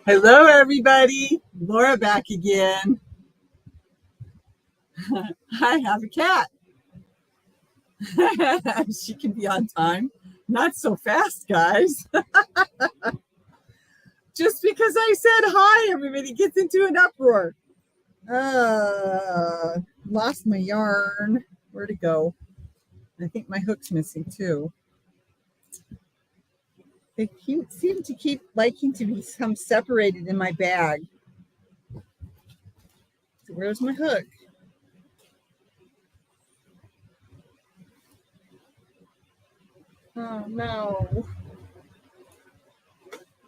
Hello, everybody. Laura back again. I have a cat. She can be on time. Not so fast, guys. Just because I said hi, everybody gets into an uproar. Lost my yarn. Where'd it go? I think my hook's missing too. They seem to keep liking to become separated in my bag. So where's my hook? Oh no.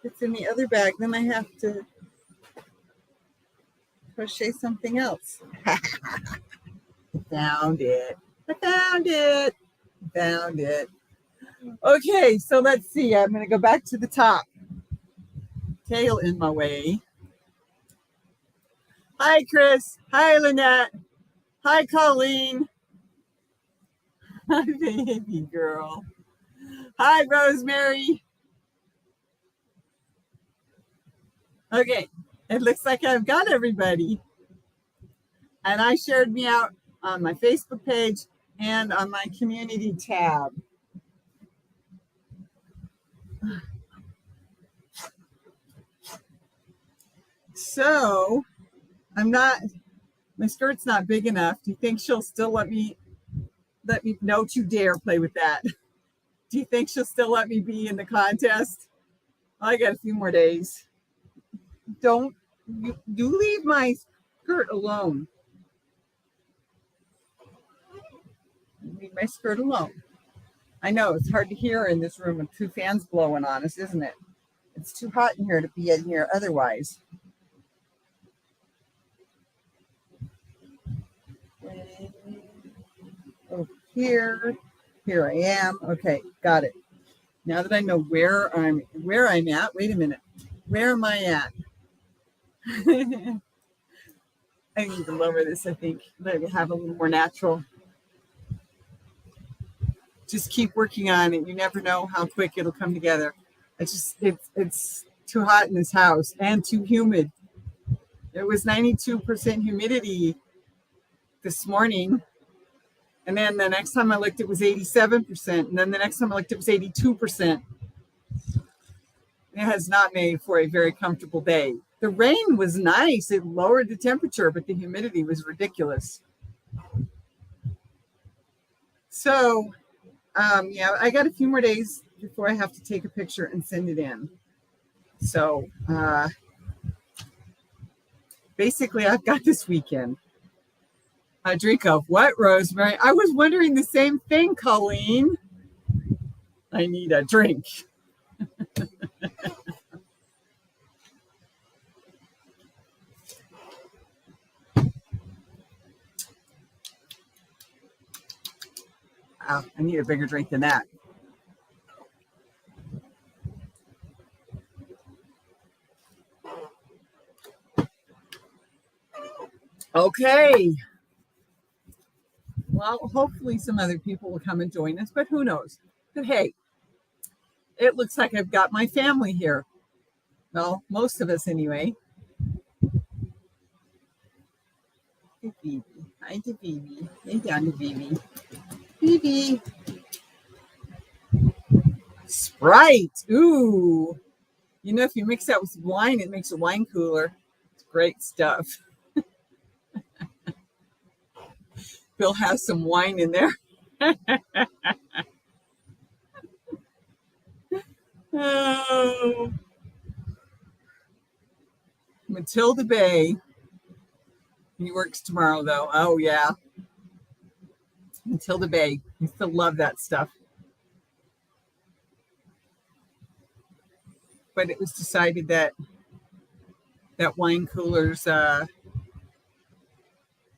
It's in the other bag. Then I have to crochet something else. Found it. I found it. Found it. Okay, so let's see. I'm going to go back to the top. Tail in my way. Hi, Chris. Hi, Lynette. Hi, Colleen. Hi, baby girl. Hi, Rosemary. Okay, it looks like I've got everybody. And I shared me out on my Facebook page and on my community tab. So my skirt's not big enough. Do you think she'll still let me don't you dare play with that. Do you think she'll still let me be in the contest? I got a few more days. Do leave my skirt alone. Leave my skirt alone. I know it's hard to hear in this room with two fans blowing on us, isn't it? It's too hot in here to be in here otherwise. Oh, here I am. Okay, got it. Now that I know where I'm at, wait a minute. Where am I at? I need to lower this, I think. Let it have a little more natural. Just keep working on it. You never know how quick it'll come together. It's too hot in this house and too humid. It was 92% humidity this morning. And then the next time I looked, it was 87%. And then the next time I looked, it was 82%. It has not made for a very comfortable day. The rain was nice. It lowered the temperature, but the humidity was ridiculous. So, I got a few more days before I have to take a picture and send it in. So, basically, I've got this weekend. A drink of what, Rosemary? I was wondering the same thing, Colleen. I need a drink. I need a bigger drink than that. Okay. Well, hopefully some other people will come and join us, but who knows? But hey, it looks like I've got my family here. Well, most of us anyway. Hey, Phoebe. Hi to Phoebe. Lay down to Phoebe. Phoebe. Sprite. Ooh. You know, if you mix that with wine, it makes a wine cooler. It's great stuff. Bill has some wine in there. Oh. Matilda Bay. He works tomorrow, though. Oh, yeah. Matilda Bay. I still love that stuff. But it was decided that wine coolers,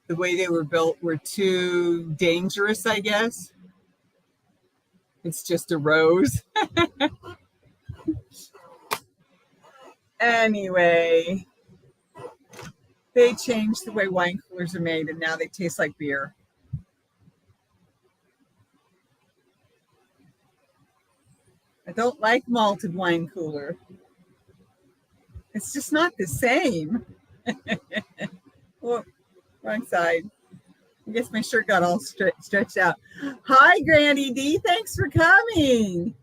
the way they were built, were too dangerous, I guess. It's just a rose. Anyway, they changed the way wine coolers are made, and now they taste like beer. I don't like malted wine cooler. It's just not the same. Oh, wrong side. I guess my shirt got all stretched out. Hi, Granny D. Thanks for coming.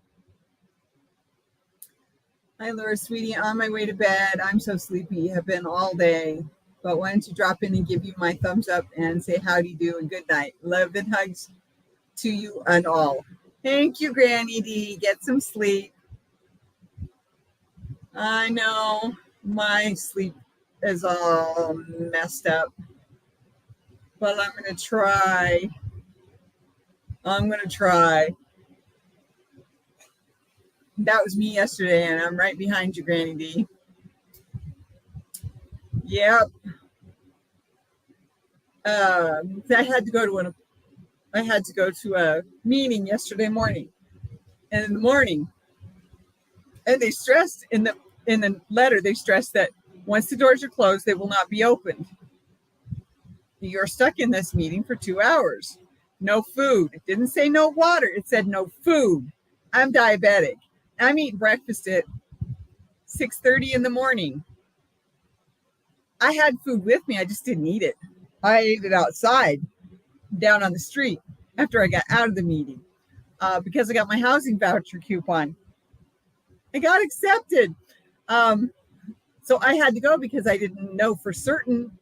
Hi, Laura, sweetie. On my way to bed. I'm so sleepy. Have been all day. But wanted to drop in and give you my thumbs up and say howdy do and good night. Love and hugs to you and all. Thank you, Granny D. Get some sleep. I know my sleep is all messed up, but I'm going to try. That was me yesterday, and I'm right behind you, Granny D. Yep. I had to go to a meeting yesterday morning, and in the morning, and they stressed in the letter, they stressed that once the doors are closed, they will not be opened. You're stuck in this meeting for 2 hours. No food. It didn't say no water. It said no food. I'm diabetic. I'm eating breakfast at 6:30 in the morning. I had food with me. I just didn't eat it. I ate it outside, down on the street, after I got out of the meeting, because I got my housing voucher coupon. I got accepted. So I had to go because I didn't know for certain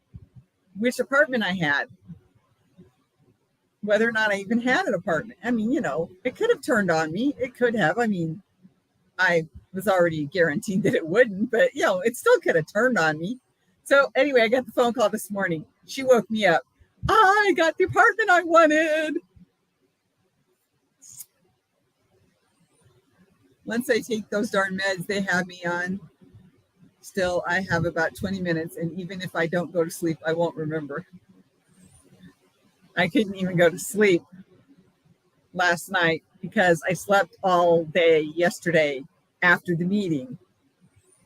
which apartment I had, whether or not I even had an apartment. I mean, it could have turned on me. It could have. I mean, I was already guaranteed that it wouldn't, but, it still could have turned on me. So anyway, I got the phone call this morning. She woke me up. I got the apartment I wanted. Once I take those darn meds they have me on, still I have about 20 minutes. And even if I don't go to sleep, I won't remember. I couldn't even go to sleep last night because I slept all day yesterday after the meeting.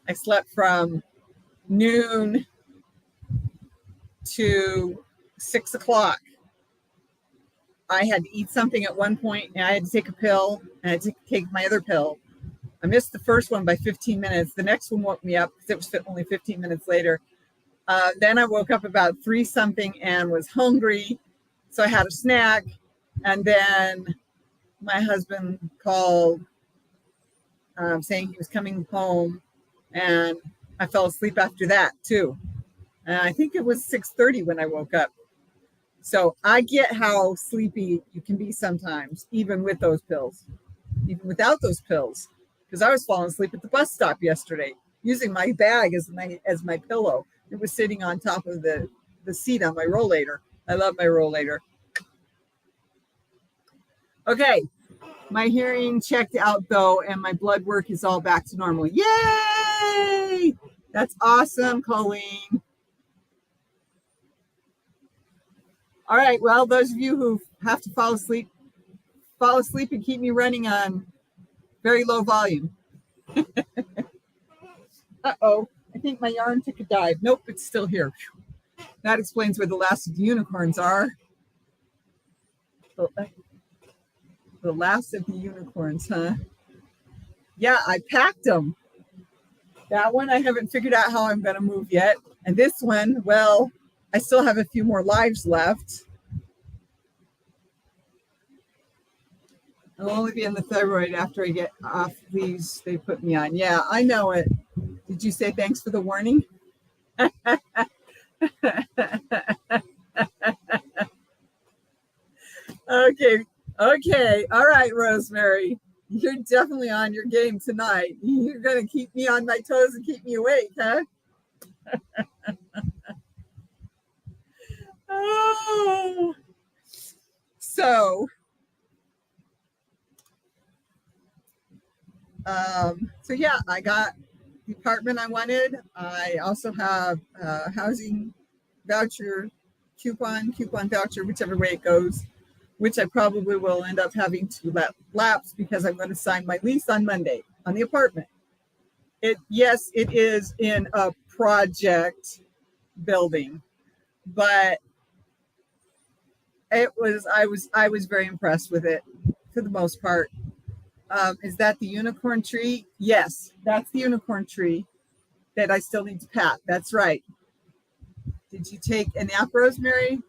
I slept from noon to 6 o'clock. I had to eat something at one point, and I had to take a pill, and I had to take my other pill. I missed the first one by 15 minutes. The next one woke me up because it was only 15 minutes later. Then I woke up about 3 something and was hungry. So I had a snack. And then my husband called saying he was coming home. And I fell asleep after that, too. And I think it was 6:30 when I woke up. So I get how sleepy you can be sometimes, even with those pills, even without those pills. Because I was falling asleep at the bus stop yesterday, using my bag as my pillow. It was sitting on top of the seat on my rollator. I love my rollator. Okay, my hearing checked out though, and my blood work is all back to normal. Yay! That's awesome, Colleen. All right, well, those of you who have to fall asleep and keep me running on very low volume. Uh-oh, I think my yarn took a dive. Nope, it's still here. That explains where the last of the unicorns are. The last of the unicorns, huh? Yeah, I packed them. That one, I haven't figured out how I'm going to move yet. And this one, well, I still have a few more lives left. I'll only be in the thyroid after I get off these they put me on. Yeah, I know it. Did you say thanks for the warning? Okay. All right, Rosemary. You're definitely on your game tonight. You're going to keep me on my toes and keep me awake, huh? Oh. So yeah, I got the apartment I wanted. I also have a housing voucher, coupon voucher, whichever way it goes, which I probably will end up having to lapse because I'm going to sign my lease on Monday on the apartment. Yes, it is in a project building, but I was very impressed with it for the most part. Is that the unicorn tree? Yes, that's the unicorn tree. that I still need to pack. That's right. Did you take a nap, Rosemary?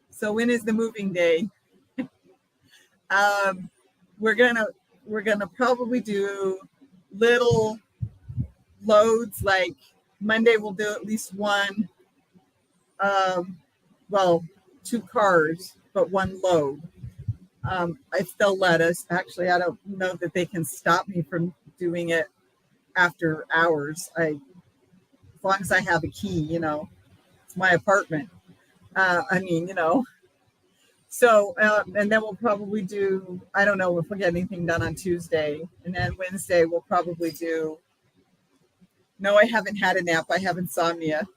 So when is the moving day? Um, we're gonna probably do little loads. Like Monday, we'll do at least one. Um, well, two cars, but one load. If they'll let us. Actually, I don't know that they can stop me from doing it after hours. As long as I have a key, it's my apartment. I mean, So, and then we'll probably do, I don't know if we'll get anything done on Tuesday. And then Wednesday, we'll probably do, no, I haven't had a nap. I have insomnia.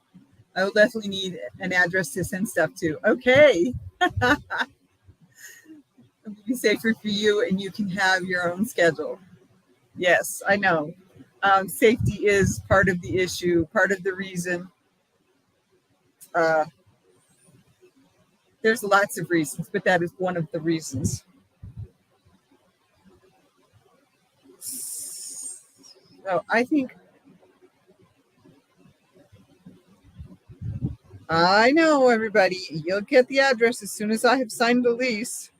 I will definitely need an address to send stuff to. Okay. It'll be safer for you and you can have your own schedule. Yes, I know. Safety is part of the issue, part of the reason. There's lots of reasons, but that is one of the reasons. So I know, everybody, you'll get the address as soon as I have signed the lease.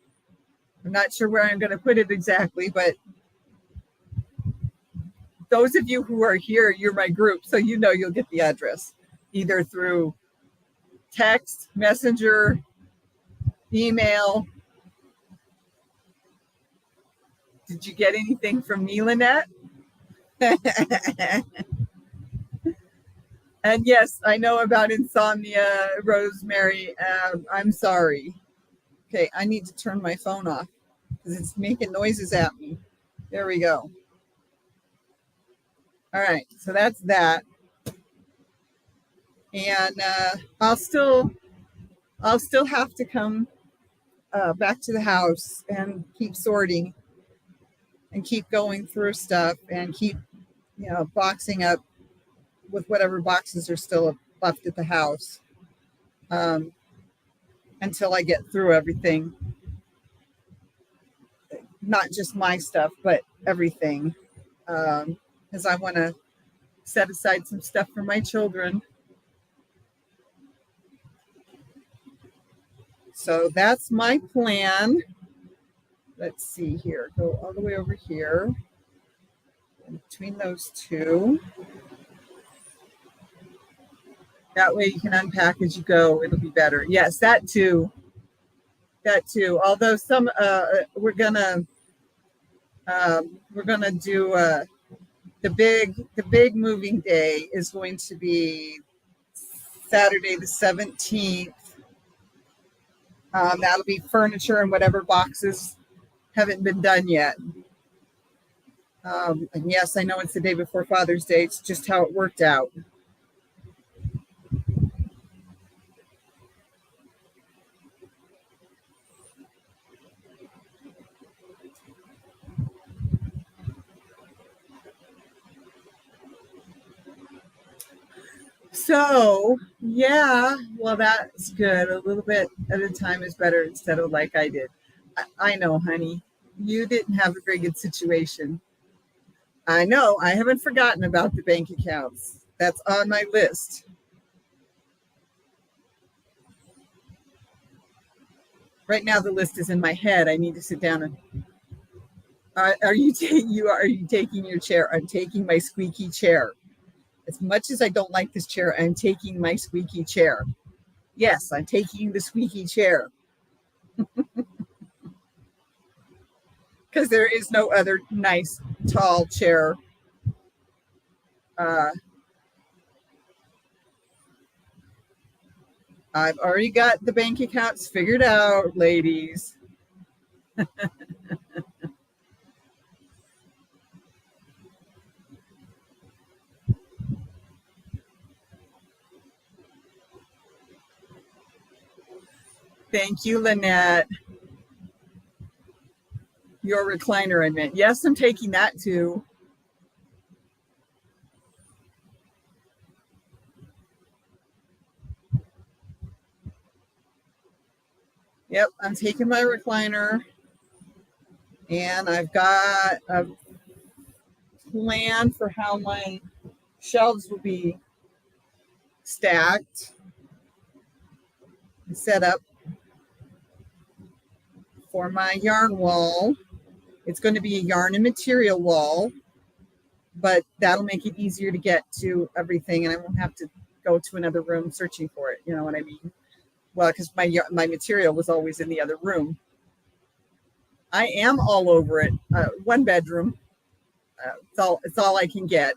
I'm not sure where I'm going to put it exactly, but those of you who are here, you're my group, so you'll get the address either through text, messenger, email. Did you get anything from me, Lynette? And yes, I know about insomnia, Rosemary. I'm sorry. Okay, I need to turn my phone off because it's making noises at me. There we go. All right, so that's that. And I'll still have to come back to the house and keep sorting and keep going through stuff and keep, boxing up with whatever boxes are still left at the house until I get through everything. Not just my stuff, but everything. Because I want to set aside some stuff for my children. So that's my plan. Let's see here. Go all the way over here. And between those two. That way you can unpack as you go. It'll be better. Yes, that too. Although some we're gonna do the big moving day is going to be Saturday the 17th. That'll be furniture and whatever boxes haven't been done yet. And yes, I know it's the day before Father's Day. It's just how it worked out. So, yeah, well, that's good. A little bit at a time is better instead of like I did. I know, honey, you didn't have a very good situation. I know. I haven't forgotten about the bank accounts. That's on my list. Right now, the list is in my head. I need to sit down and. Are you taking your chair? I'm taking my squeaky chair. As much as I don't like this chair, I'm taking my squeaky chair. Yes, I'm taking the squeaky chair. Because there is no other nice, tall chair. I've already got the bank accounts figured out, ladies. Thank you, Lynette. Your recliner, I meant. Yes, I'm taking that too. Yep, I'm taking my recliner. And I've got a plan for how my shelves will be stacked, set up for my yarn wall. It's going to be a yarn and material wall, but that'll make it easier to get to everything, and I won't have to go to another room searching for it. You know what I mean? Well, because my material was always in the other room. I am all over it. 1 bedroom. It's all I can get.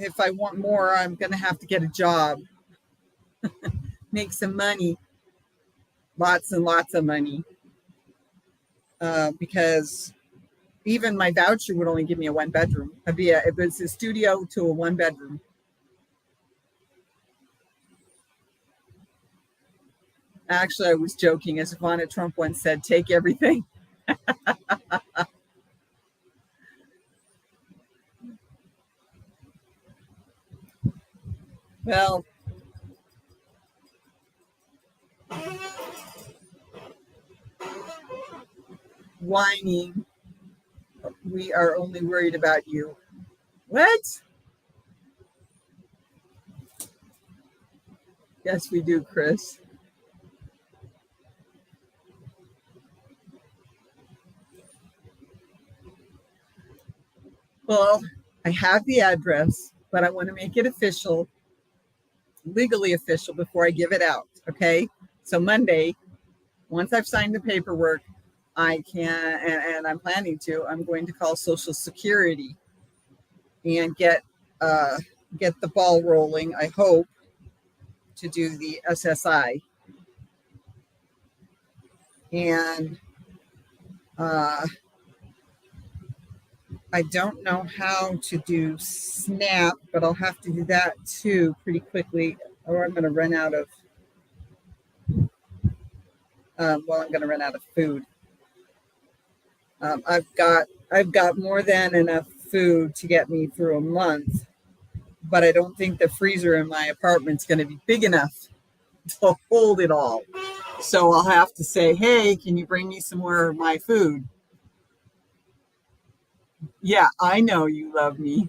If I want more, I'm going to have to get a job, make some money, lots and lots of money, because even my voucher would only give me a 1 bedroom. It was a studio to a 1 bedroom. Actually, I was joking, as Ivana Trump once said, take everything. Well, whining. We are only worried about you. What? Yes, we do, Chris. Well, I have the address, but I want to make it official, legally official, before I give it out. Okay. So Monday, once I've signed the paperwork, I can, and I'm planning to, I'm going to call Social Security and get the ball rolling, I hope, to do the SSI. And I don't know how to do SNAP, but I'll have to do that too pretty quickly, or I'm going to run out of, I'm going to run out of food. I've got more than enough food to get me through a month, but I don't think the freezer in my apartment's going to be big enough to hold it all. So I'll have to say, hey, can you bring me some more of my food? Yeah, I know you love me.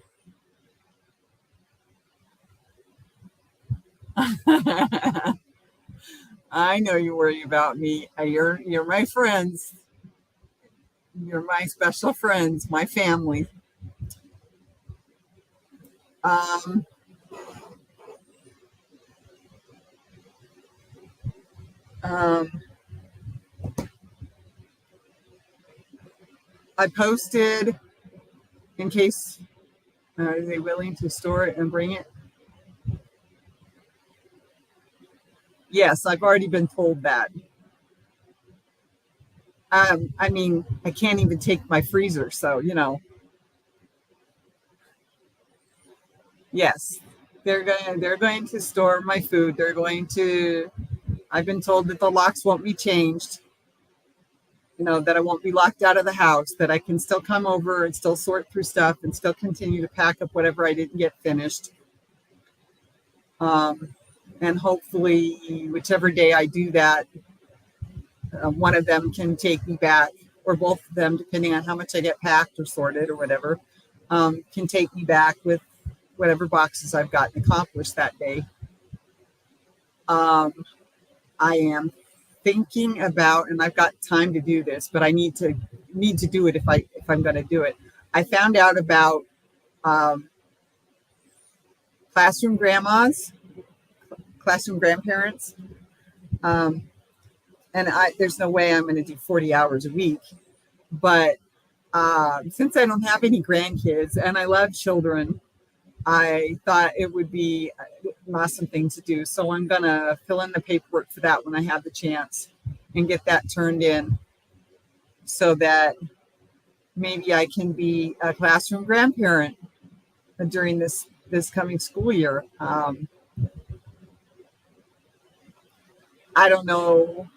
I know you worry about me. You're my friends. You're my special friends, my family. Um, um, I posted, in case, are they willing to store it and bring it? Yes, I've already been told that. I mean, I can't even take my freezer, so yes, they're going to store my food. They're going to. I've been told that the locks won't be changed. That I won't be locked out of the house. That I can still come over and still sort through stuff and still continue to pack up whatever I didn't get finished. And hopefully, whichever day I do that, one of them can take me back, or both of them, depending on how much I get packed or sorted or whatever, can take me back with whatever boxes I've gotten accomplished that day. I am thinking about, and I've got time to do this, but I need to do it if I'm going to do it. I found out about classroom grandmas, classroom grandparents. And there's no way I'm going to do 40 hours a week. But since I don't have any grandkids and I love children, I thought it would be an awesome thing to do. So I'm going to fill in the paperwork for that when I have the chance and get that turned in so that maybe I can be a classroom grandparent during this coming school year. I don't know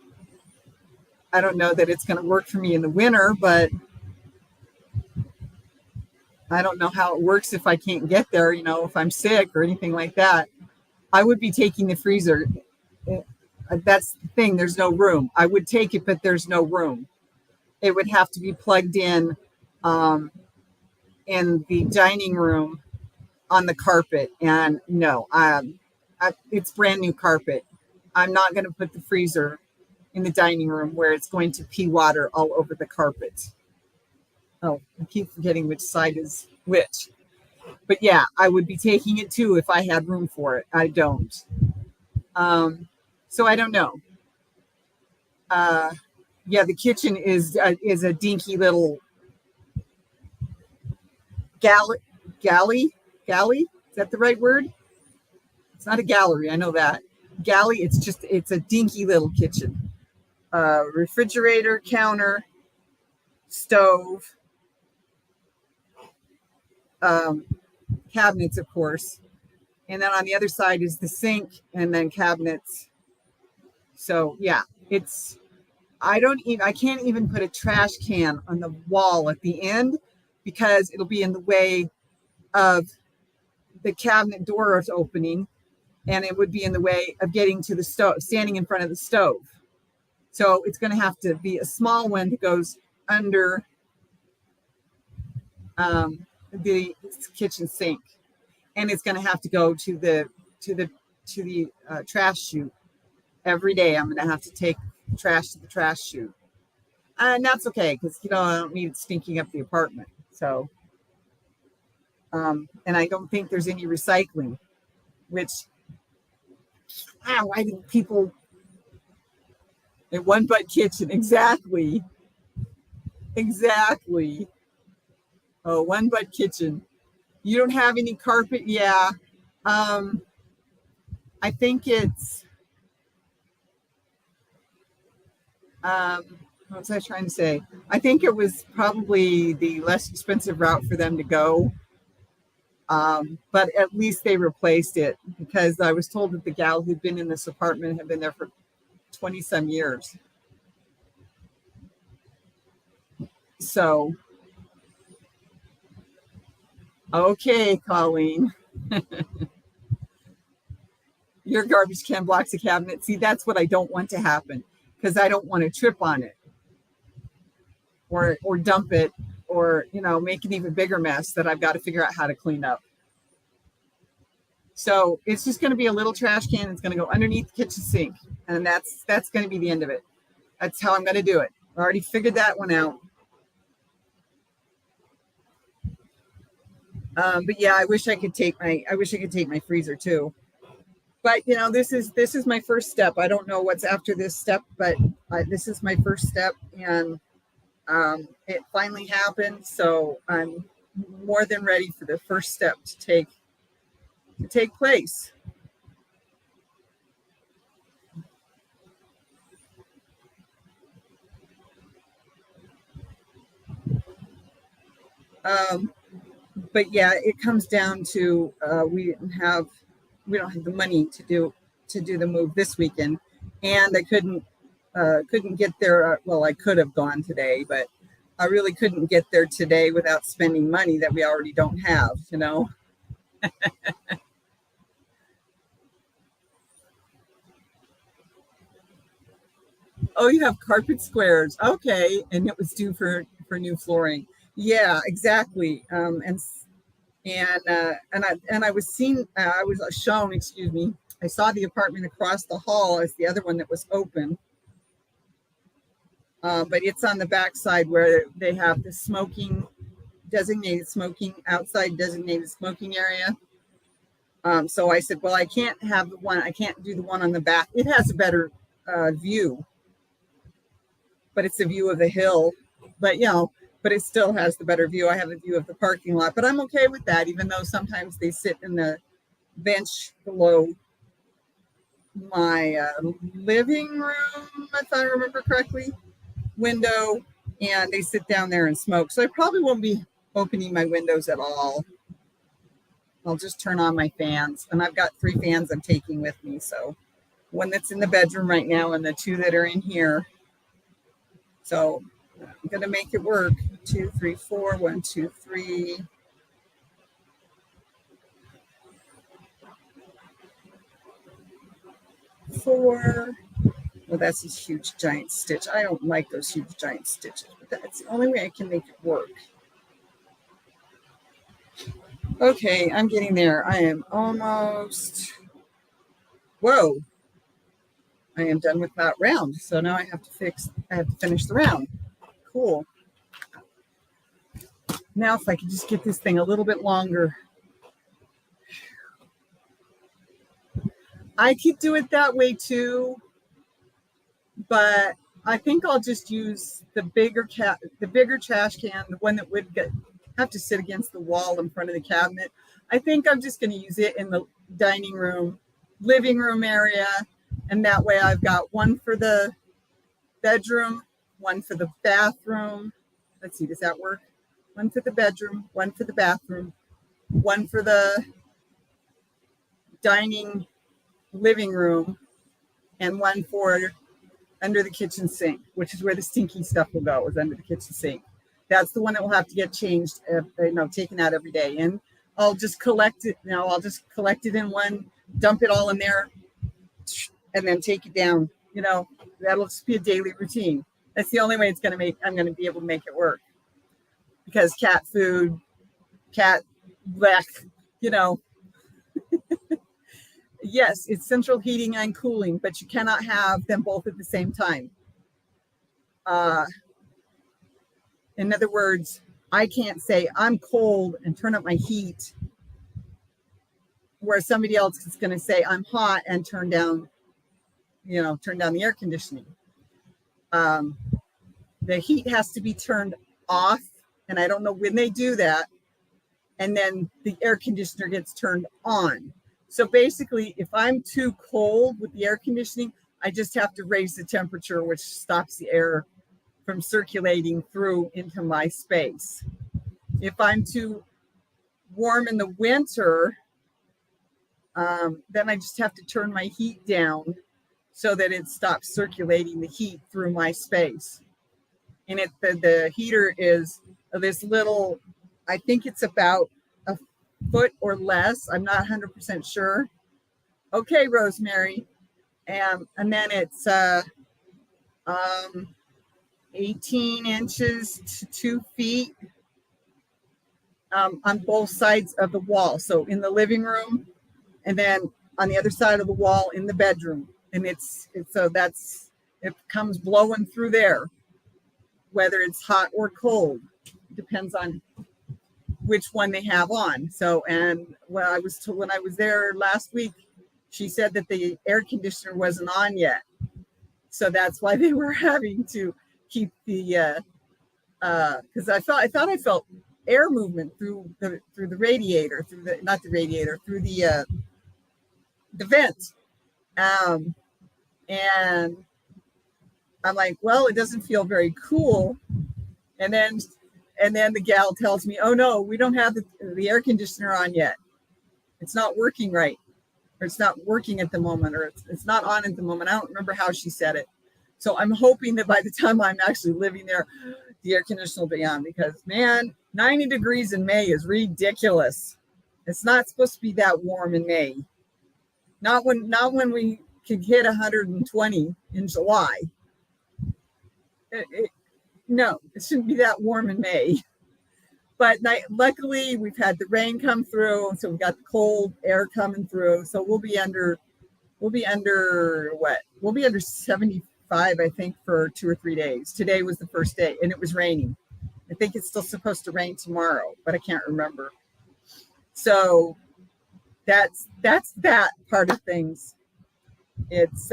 that it's going to work for me in the winter, but I don't know how it works if I can't get there, if I'm sick or anything like that. I would be taking the freezer. That's the thing. There's no room. I would take it, but there's no room. It would have to be plugged in the dining room on the carpet. And no, it's brand new carpet. I'm not going to put the freezer in the dining room where it's going to pee water all over the carpet. Oh, I keep forgetting which side is which. But yeah, I would be taking it too if I had room for it. I don't. So I don't know. Yeah, the kitchen is a dinky little galley. Galley. Is that the right word? It's not a gallery. I know that. Galley. It's a dinky little kitchen. Refrigerator, counter, stove, cabinets, of course. And then on the other side is the sink and then cabinets. So yeah, I can't even put a trash can on the wall at the end because it'll be in the way of the cabinet doors opening, and it would be in the way of getting to the stove, standing in front of the stove. So it's going to have to be a small one that goes under the kitchen sink, and it's going to have to go to the trash chute every day. I'm going to have to take trash to the trash chute, and that's okay because I don't need it stinking up the apartment. So, and I don't think there's any recycling, which why do people in one butt kitchen? Exactly. Oh, one butt kitchen. You don't have any carpet? Yeah. I think it's what was I trying to say? I think it was probably the less expensive route for them to go. But at least they replaced it because I was told that the gal who'd been in this apartment had been there for 20 some years. So, okay, Colleen. Your garbage can blocks the cabinet. See, that's what I don't want to happen because I don't want to trip on it or dump it or, make an even bigger mess that I've got to figure out how to clean up. So it's just going to be a little trash can. It's going to go underneath the kitchen sink. And that's going to be the end of it. That's how I'm going to do it. I already figured that one out. But yeah, I wish I could take my freezer too. But this is my first step. I don't know what's after this step, but this is my first step, and it finally happened. So I'm more than ready for the first step to take place. But yeah, it comes down to we don't have the money to do the move this weekend, and I couldn't get there. Well, I could have gone today, but I really couldn't get there today without spending money that we already don't have. Oh, you have carpet squares. Okay. And it was due for new flooring. Yeah, exactly. And I was shown, excuse me, I saw the apartment across the hall as the other one that was open. But it's on the back side where they have the outside designated smoking area. So I said, well, I can't do the one on the back. It has a better view, but it's a view of the hill. But it still has the better view. I have a view of the parking lot, but I'm okay with that, even though sometimes they sit in the bench below my living room, if I remember correctly, window, and they sit down there and smoke. So I probably won't be opening my windows at all. I'll just turn on my fans, and I've got 3 fans I'm taking with me. So one that's in the bedroom right now and the 2 that are in here. So I'm going to make it work. 2, 3, 4, 1, 2, 3. 4. Well, that's a huge giant stitch. I don't like those huge giant stitches, but that's the only way I can make it work. Okay, I'm getting there. I am almost, whoa, I am done with that round. So now I have to finish the round. Cool. Now if I could just get this thing a little bit longer. I could do it that way too, but I think I'll just use the bigger trash can, the one that have to sit against the wall in front of the cabinet. I think I'm just going to use it in the dining room, living room area, and that way I've got one for the bedroom, one for the bathroom. Let's see, does that work? One for the bedroom, one for the bathroom, one for the dining living room, and one for under the kitchen sink, which is where the stinky stuff will go, is under the kitchen sink. That's the one that will have to get changed, taken out every day. And I'll just collect it. I'll just collect it in one, dump it all in there, and then take it down. That'll just be a daily routine. That's the only way I'm going to be able to make it work. Because cat food, cat black, yes, it's central heating and cooling, but you cannot have them both at the same time. In other words, I can't say I'm cold and turn up my heat, where somebody else is going to say I'm hot and turn down the air conditioning. The heat has to be turned off, and I don't know when they do that. And then the air conditioner gets turned on. So basically, if I'm too cold with the air conditioning, I just have to raise the temperature, which stops the air from circulating through into my space. If I'm too warm in the winter, then I just have to turn my heat down so that it stops circulating the heat through my space. And the heater is this little, I think it's about a foot or less. I'm not 100% sure. Okay, Rosemary. And then it's 18 inches to 2 feet on both sides of the wall. So in the living room, and then on the other side of the wall in the bedroom. And it comes blowing through there, whether it's hot or cold. Depends on which one they have on. So, and when I was there last week, she said that the air conditioner wasn't on yet. So that's why they were having to keep the, because I thought I felt air movement through the radiator, through the vent. And I'm like, well, it doesn't feel very cool. And then the gal tells me, oh no, we don't have the air conditioner on yet. It's not working right. Or it's not working at the moment, or it's not on at the moment. I don't remember how she said it. So I'm hoping that by the time I'm actually living there, the air conditioner will be on, because man, 90 degrees in May is ridiculous. It's not supposed to be that warm in May. Not when we could hit 120 in July. No, it shouldn't be that warm in May. But luckily, we've had the rain come through, so we've got the cold air coming through. So we'll be under what? We'll be under 75, I think, for 2 or 3 days. Today was the first day, and it was raining. I think it's still supposed to rain tomorrow, but I can't remember. So that's that part of things. It's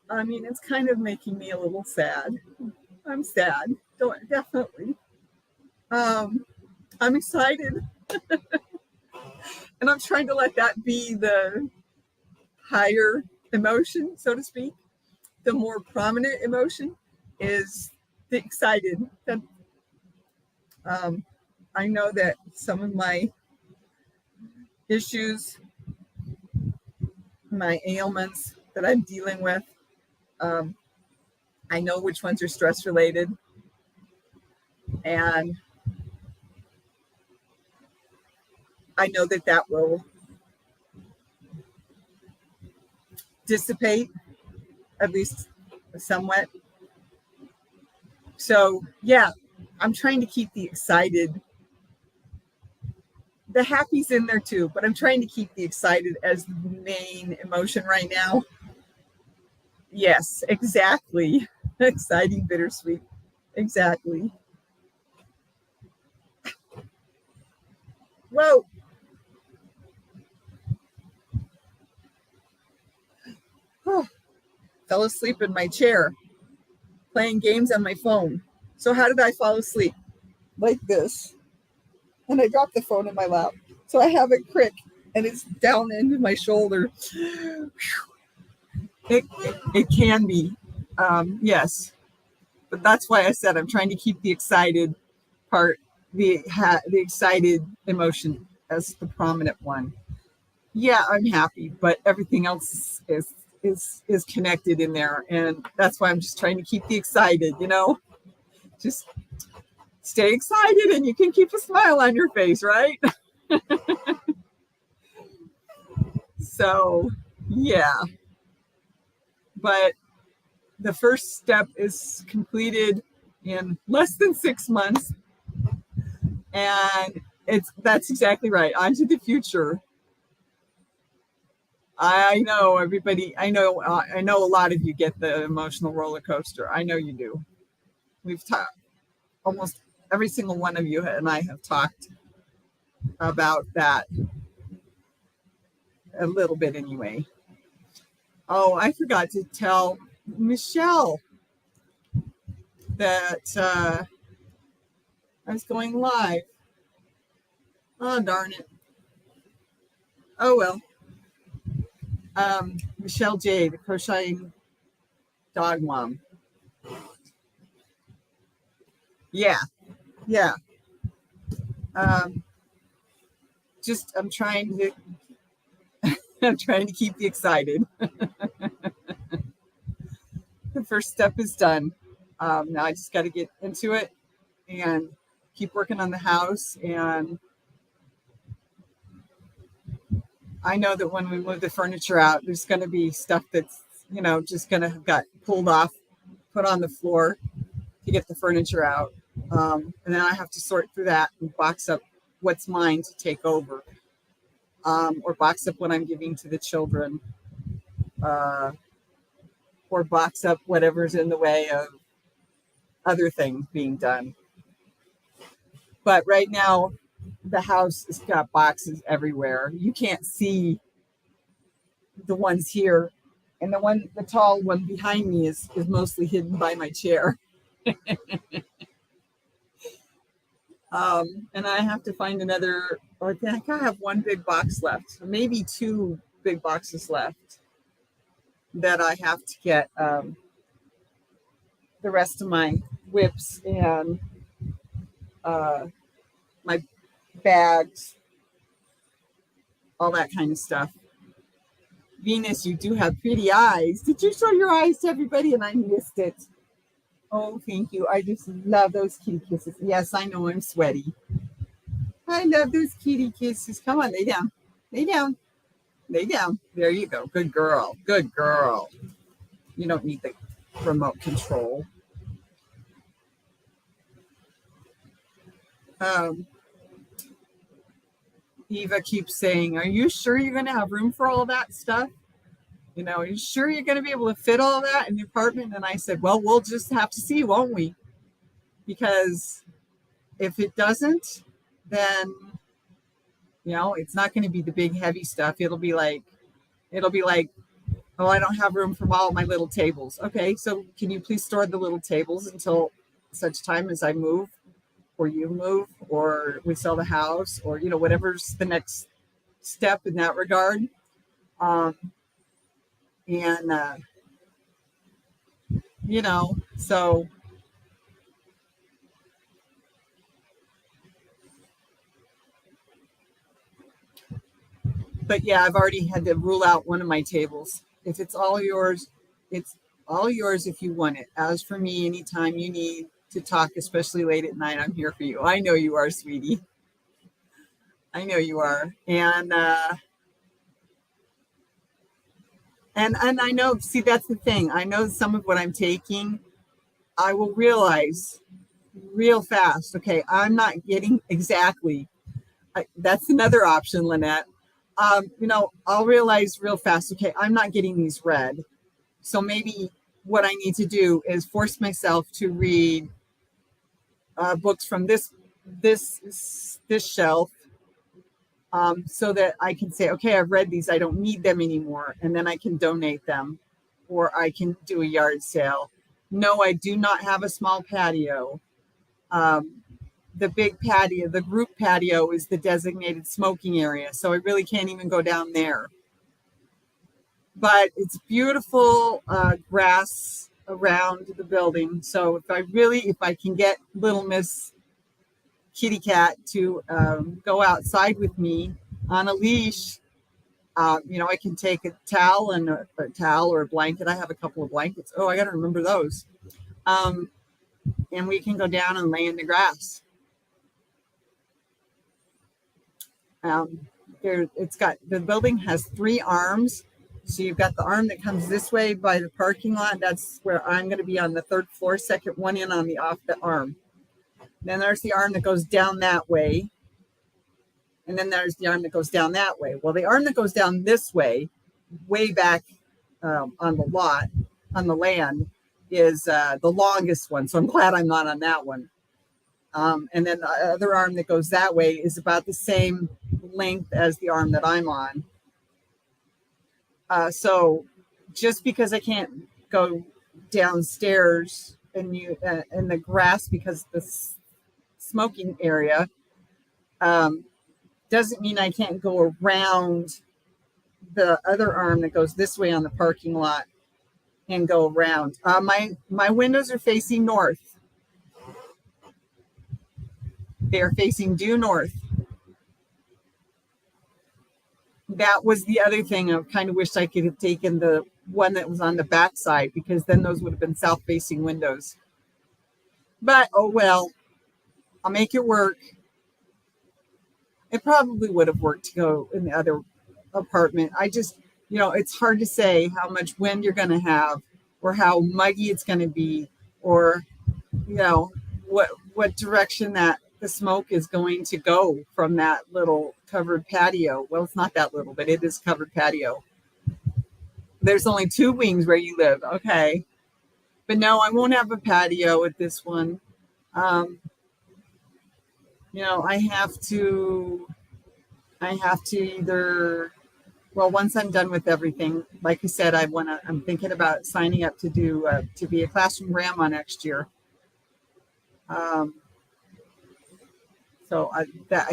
I mean, it's kind of making me a little sad. I'm sad, definitely. I'm excited, and I'm trying to let that be the higher emotion, so to speak. The more prominent emotion is the excited. That I know that some of my issues, my ailments that I'm dealing with, I know which ones are stress related, and I know that will dissipate at least somewhat. So yeah, I'm trying to keep the excited. The happy's in there too, but I'm trying to keep the excited as the main emotion right now. Yes, exactly. Exciting, bittersweet. Exactly. Whoa. Oh, fell asleep in my chair playing games on my phone. So how did I fall asleep? Like this. And I dropped the phone in my lap. So I have it crick and it's down into my shoulder. It can be. Yes. But that's why I said I'm trying to keep the excited part, the excited emotion as the prominent one. Yeah, I'm happy, but everything else is connected in there, and that's why I'm just trying to keep the excited. Just stay excited, and you can keep a smile on your face, right? So, yeah, but the first step is completed in less than 6 months, and that's exactly right. On to the future. I know everybody. I know a lot of you get the emotional roller coaster. I know you do. We've talked almost every single one of you and I have talked about that a little bit anyway. Oh, I forgot to tell Michelle that I was going live. Oh, darn it. Oh, well. Michelle J., the crocheting dog mom. Yeah, yeah. Um, I'm trying to I'm trying to keep you excited. The first step is done. Now I just got to get into it and keep working on the house. And I know that when we move the furniture out, there's going to be stuff that's, just going to have got pulled off, put on the floor to get the furniture out. And then I have to sort through that and box up what's mine to take over, or box up what I'm giving to the children, uh, or box up whatever's in the way of other things being done. But right now, the house has got boxes everywhere. You can't see the ones here, and the tall one behind me is mostly hidden by my chair. And I have to find another. Or I think I have one big box left, maybe two big boxes left that I have to get the rest of my whips and my bags, all that kind of stuff. Venus, you do have pretty eyes. Did you show your eyes to everybody and I missed it? Oh, thank you. I just love those kitty kisses. Yes, I know I'm sweaty. I love those kitty kisses. Come on, lay down. Lay down. Lay down. There you go. Good girl. Good girl. You don't need the remote control. Um, Eva keeps saying, are you sure you're going to have room for all that stuff? Are you sure you're going to be able to fit all that in the apartment? And I said, well, we'll just have to see, won't we? Because if it doesn't, then, it's not going to be the big heavy stuff. It'll be like, oh, I don't have room for all my little tables. Okay, so can you please store the little tables until such time as I move, or you move, or we sell the house, or, whatever's the next step in that regard. And, so, but yeah, I've already had to rule out one of my tables. If it's all yours, it's all yours if you want it. As for me, anytime you need to talk, especially late at night, I'm here for you. I know you are, sweetie. I know you are. And And I know, see, that's the thing. I know some of what I'm taking, I will realize real fast. Okay, I'm not getting exactly. That's another option, Lynette. I'll realize real fast. Okay, I'm not getting these read. So maybe what I need to do is force myself to read books from this shelf, so that I can say, okay, I've read these. I don't need them anymore, and then I can donate them, or I can do a yard sale. No, I do not have a small patio. Um, the big patio, the group patio, is the designated smoking area, so I really can't even go down there. But it's beautiful grass around the building. So if I can get little Miss Kitty Cat to go outside with me on a leash, I can take a towel and a towel or a blanket. I have a couple of blankets. Oh, I got to remember those. And we can go down and lay in the grass. The building has 3 arms. So you've got the arm that comes this way by the parking lot. That's where I'm going to be on the 3rd floor, second one in on the off the arm. Then there's the arm that goes down that way. And then there's the arm that goes down that way. Well, the arm that goes down this way back on the lot, on the land, is the longest one. So I'm glad I'm not on that one. And then the other arm that goes that way is about the same length as the arm that I'm on. So just because I can't go downstairs in the grass because the smoking area, doesn't mean I can't go around the other arm that goes this way on the parking lot and go around. My windows are facing north. They are facing due north. That was the other thing. I kind of wished I could have taken the one that was on the back side, because then those would have been south-facing windows. But, oh well, I'll make it work. It probably would have worked to go in the other apartment. I just, it's hard to say how much wind you're going to have, or how muggy it's going to be, or, what direction that the smoke is going to go from that little covered patio. Well, it's not that little, but it is covered patio. There's only 2 wings where you live. Okay. But no, I won't have a patio at this one. I have to either, well, once I'm done with everything, like I said, I'm thinking about signing up to be a classroom grandma next year. So I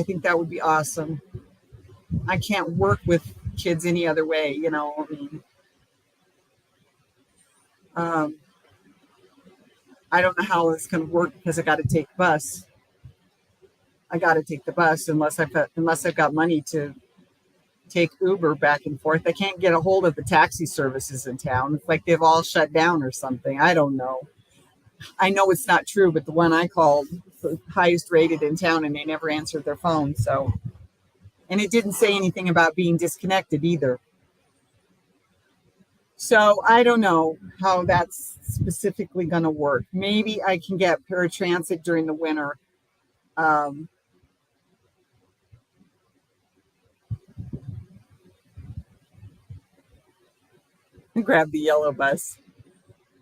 think that would be awesome. I can't work with kids any other way, I don't know how it's going to work, because I got to take the bus. Unless I've got money to take Uber back and forth. I can't get a hold of the taxi services in town. It's like they've all shut down or something. I don't know. I know it's not true, but the one I called, the highest rated in town, and they never answered their phone. So, and it didn't say anything about being disconnected either. So I don't know how that's specifically going to work. Maybe I can get paratransit during the winter. Grab the yellow bus.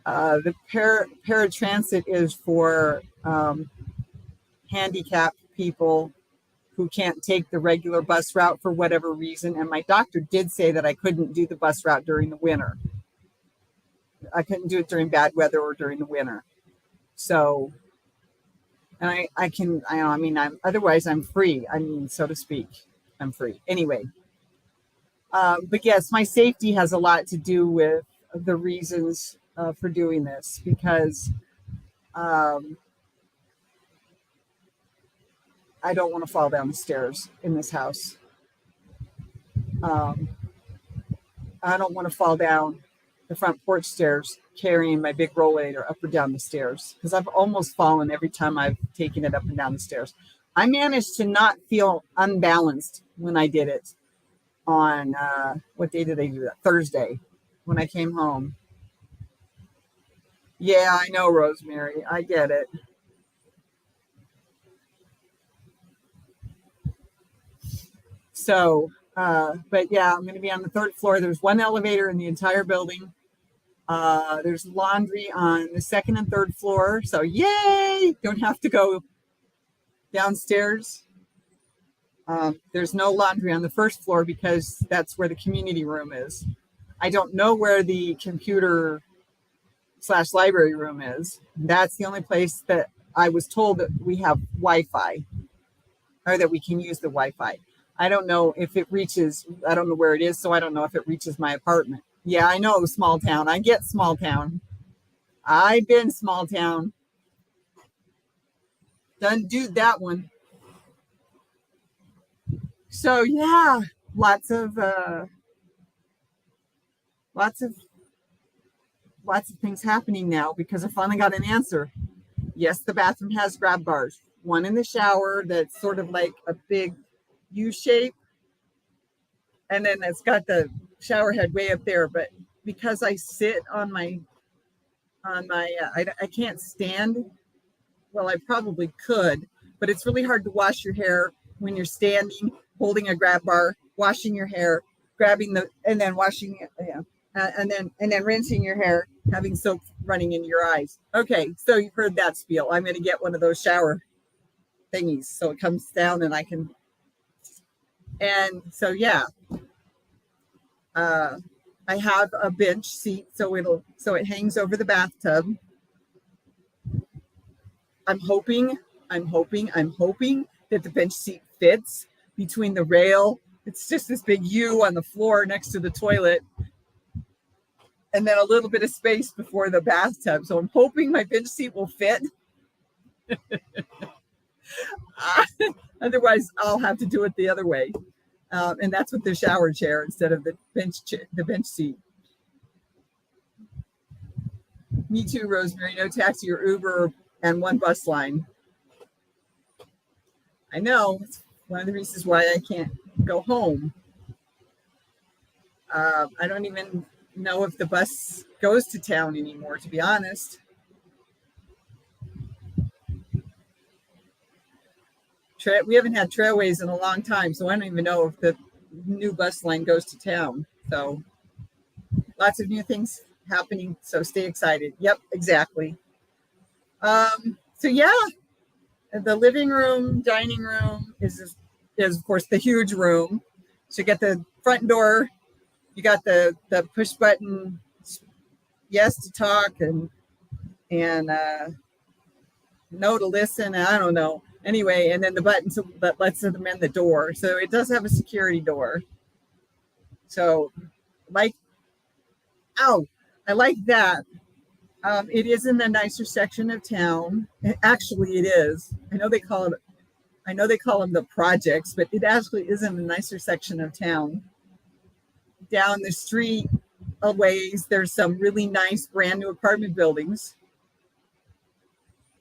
The paratransit is for handicapped people who can't take the regular bus route for whatever reason. And my doctor did say that I couldn't do the bus route during the winter. I couldn't do it during bad weather or during the winter. So, and otherwise I'm free. So to speak, I'm free. Anyway. But yes, my safety has a lot to do with the reasons for doing this, because I don't want to fall down the stairs in this house. I don't want to fall down the front porch stairs carrying my big rollator up or down the stairs, because I've almost fallen every time I've taken it up and down the stairs. I managed to not feel unbalanced when I did it on what day did I do that? Thursday, when I came home. Yeah, I know, Rosemary. I get it. So, but yeah, I'm going to be on the third floor. There's one elevator in the entire building. There's laundry on the second and third floor. So, yay! Don't have to go downstairs. There's no laundry on the first floor because that's where the community room is. I don't know where the computer / library room is. That's the only place that I was told that we have Wi-Fi or that we can use the Wi-Fi. I don't know if it reaches, I don't know where it is, so I don't know if it reaches my apartment. Yeah, I know, small town. I get small town. I've been small town. Done do that one. So yeah, lots of lots of lots of things happening now because I finally got an answer. Yes, the bathroom has grab bars. One in the shower that's sort of like a big U shape, and then it's got the shower head way up there. But because I sit on my I can't stand. Well, I probably could, but it's really hard to wash your hair when you're standing, holding a grab bar, washing your hair, grabbing and then washing, and then rinsing your hair, having soap running into your eyes. Okay, so you've heard that spiel. I'm going to get one of those shower thingies so it comes down and I can. And so yeah, I have a bench seat so it hangs over the bathtub. I'm hoping that the bench seat fits between the rail. It's just this big U on the floor next to the toilet, and then a little bit of space before the bathtub. So I'm hoping my bench seat will fit. Otherwise, I'll have to do it the other way, and that's with the shower chair instead of the bench seat. Me too, Rosemary. No taxi or Uber and one bus line. I know. It's one of the reasons why I can't go home. I don't even know if the bus goes to town anymore, to be honest. We haven't had trailways in a long time, so I don't even know if the new bus line goes to town. So lots of new things happening, so stay excited. Yep, exactly. So yeah, the living room, dining room is of course the huge room. So you get the front door, you got the push button yes to talk and no to listen. I don't know. Anyway, and then the button that lets them in the door. So it does have a security door. So I like that. It is in the nicer section of town. Actually, it is. I know they call them the projects, but it actually is in the nicer section of town. Down the street a ways, there's some really nice brand new apartment buildings.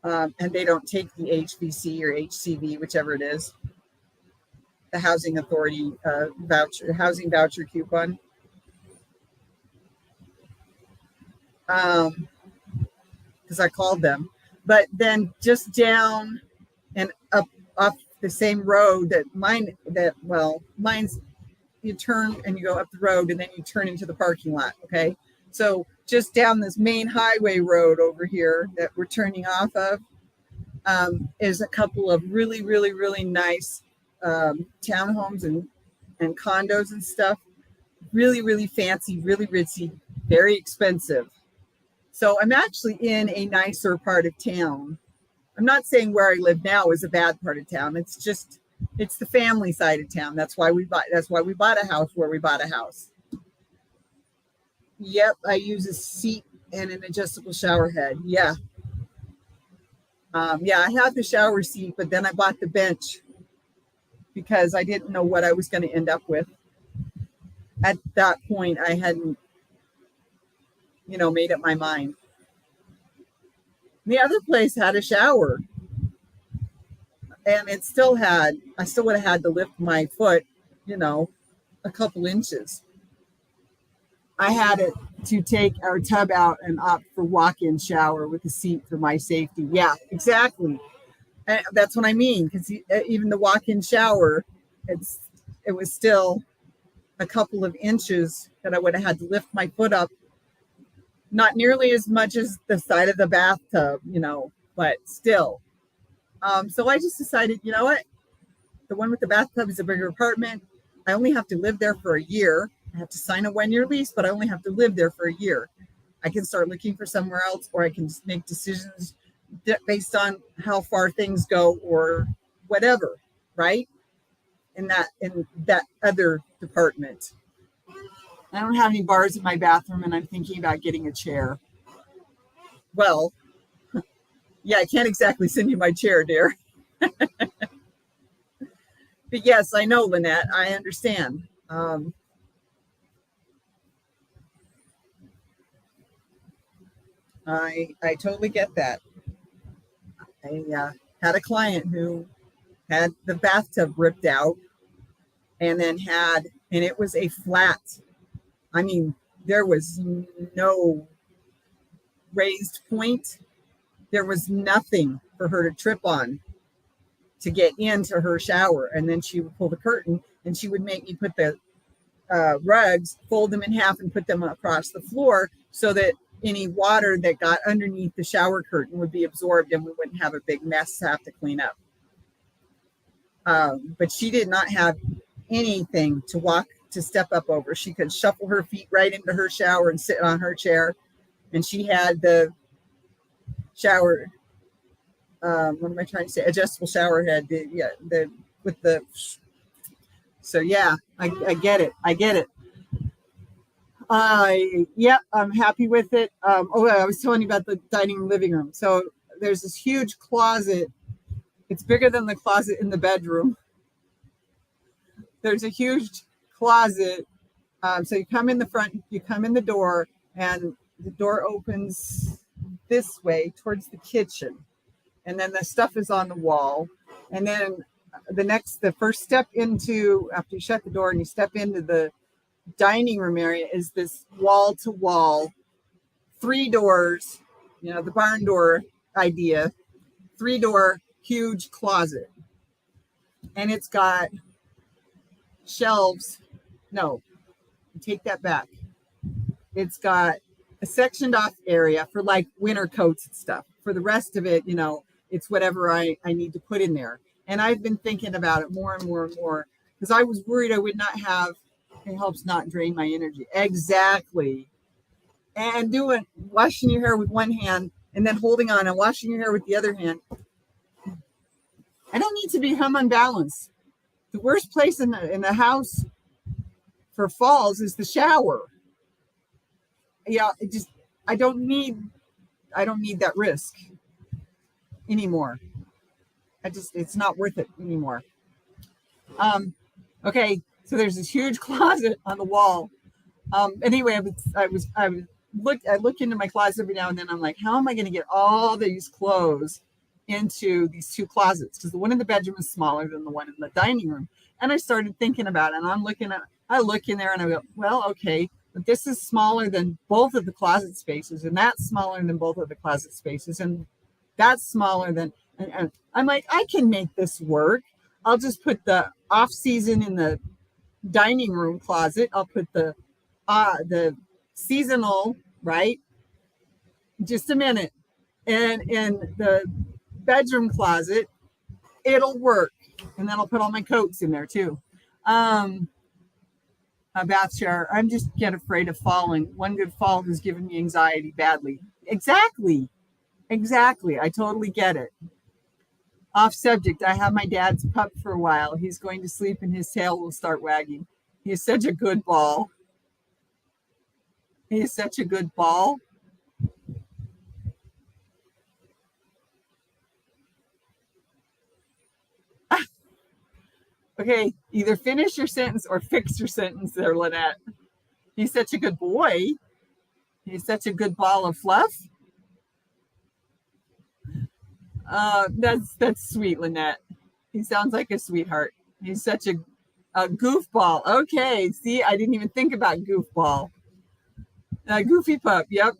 And they don't take the HVC or HCV, whichever it is, the housing authority housing voucher coupon. Because I called them. But then just down and up off the same road mine's you turn and you go up the road and then you turn into the parking lot. Okay. So just down this main highway road over here that we're turning off of is a couple of really, really, really nice townhomes and condos and stuff. Really, really fancy, really ritzy, very expensive. So I'm actually in a nicer part of town. I'm not saying where I live now is a bad part of town. It's the family side of town. That's why we bought a house where we bought a house. Yep, I use a seat and an adjustable shower head. Yeah. I had the shower seat, but then I bought the bench because I didn't know what I was going to end up with. At that point, I hadn't, made up my mind. The other place had a shower. And I still would have had to lift my foot, a couple inches. I had it to take our tub out and opt for walk-in shower with a seat for my safety. Yeah, exactly. That's what I mean, because even the walk-in shower, it was still a couple of inches that I would have had to lift my foot up. Not nearly as much as the side of the bathtub, but still. So I just decided, you know what? The one with the bathtub is a bigger apartment. I only have to live there for a year. I have to sign a 1-year lease, but I only have to live there for a year. I can start looking for somewhere else, or I can just make decisions based on how far things go or whatever, right? In that other department. I don't have any bars in my bathroom, and I'm thinking about getting a chair. Well, yeah, I can't exactly send you my chair, dear. But yes, I know, Lynette. I understand. I totally get that. I had a client who had the bathtub ripped out, and it was a flat. I mean, there was no raised point. There was nothing for her to trip on to get into her shower. And then she would pull the curtain, and she would make me put the rugs, fold them in half and put them across the floor so that any water that got underneath the shower curtain would be absorbed and we wouldn't have a big mess to have to clean up. But she did not have anything to step up over. She could shuffle her feet right into her shower and sit on her chair. And she had the shower, what am I trying to say? Adjustable shower head. So yeah, I get it. Yep, I'm happy with it. I was telling you about the dining room, living room. So there's this huge closet. It's bigger than the closet in the bedroom. There's a huge closet. So you come in the front, you come in the door, and the door opens this way towards the kitchen. And then the stuff is on the wall. And then the first step into, after you shut the door and you step into the dining room area, is this wall to wall, 3 doors, the barn door idea, 3-door, huge closet. And it's got shelves. No, take that back. It's got a sectioned off area for like winter coats and stuff. For the rest of it, it's whatever I need to put in there. And I've been thinking about it more and more and more because I was worried I would not have. It helps not drain my energy. Exactly. And washing your hair with one hand and then holding on and washing your hair with the other hand. I don't need to become unbalanced. The worst place in the house for falls is the shower. Yeah, I don't need that risk anymore. It's not worth it anymore. Okay, so there's this huge closet on the wall. Anyway, I look into my closet every now and then. I'm like, how am I going to get all these clothes into these 2 closets? Because the one in the bedroom is smaller than the one in the dining room. And I started thinking about it. And I look in there and I go, well, okay, but this is smaller than both of the closet spaces, and that's smaller than both of the closet spaces, and that's smaller than. And I'm like, I can make this work. I'll just put the off season in the dining room closet. I'll put the seasonal, right? Just a minute. And in the bedroom closet, it'll work. And then I'll put all my coats in there too. A bath shower. I'm just get afraid of falling. One good fall has given me anxiety badly. Exactly. I totally get it. Off subject. I have my dad's pup for a while. He's going to sleep and his tail will start wagging. He is such a good ball. Okay, either finish your sentence or fix your sentence there, Lynette. He's such a good boy. He's such a good ball of fluff. That's sweet, Lynette. He sounds like a sweetheart. He's such a goofball. Okay, see, I didn't even think about goofball. Goofy pup. Yep.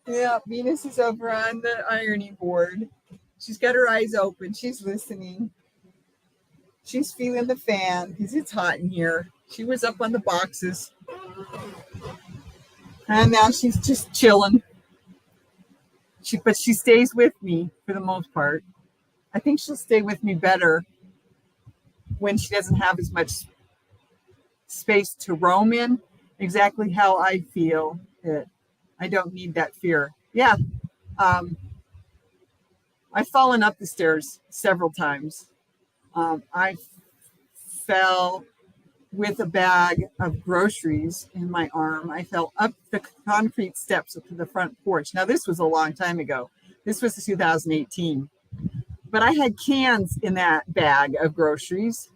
Yeah, Venus is over on the ironing board. She's got her eyes open. She's listening. She's feeling the fan because it's hot in here. She was up on the boxes. And now she's just chilling. But she stays with me for the most part. I think she'll stay with me better when she doesn't have as much space to roam in. Exactly how I feel. I don't need that fear. Yeah. I've fallen up the stairs several times. I fell with a bag of groceries in my arm. I fell up the concrete steps to the front porch. Now, this was a long time ago. This was 2018. But I had cans in that bag of groceries,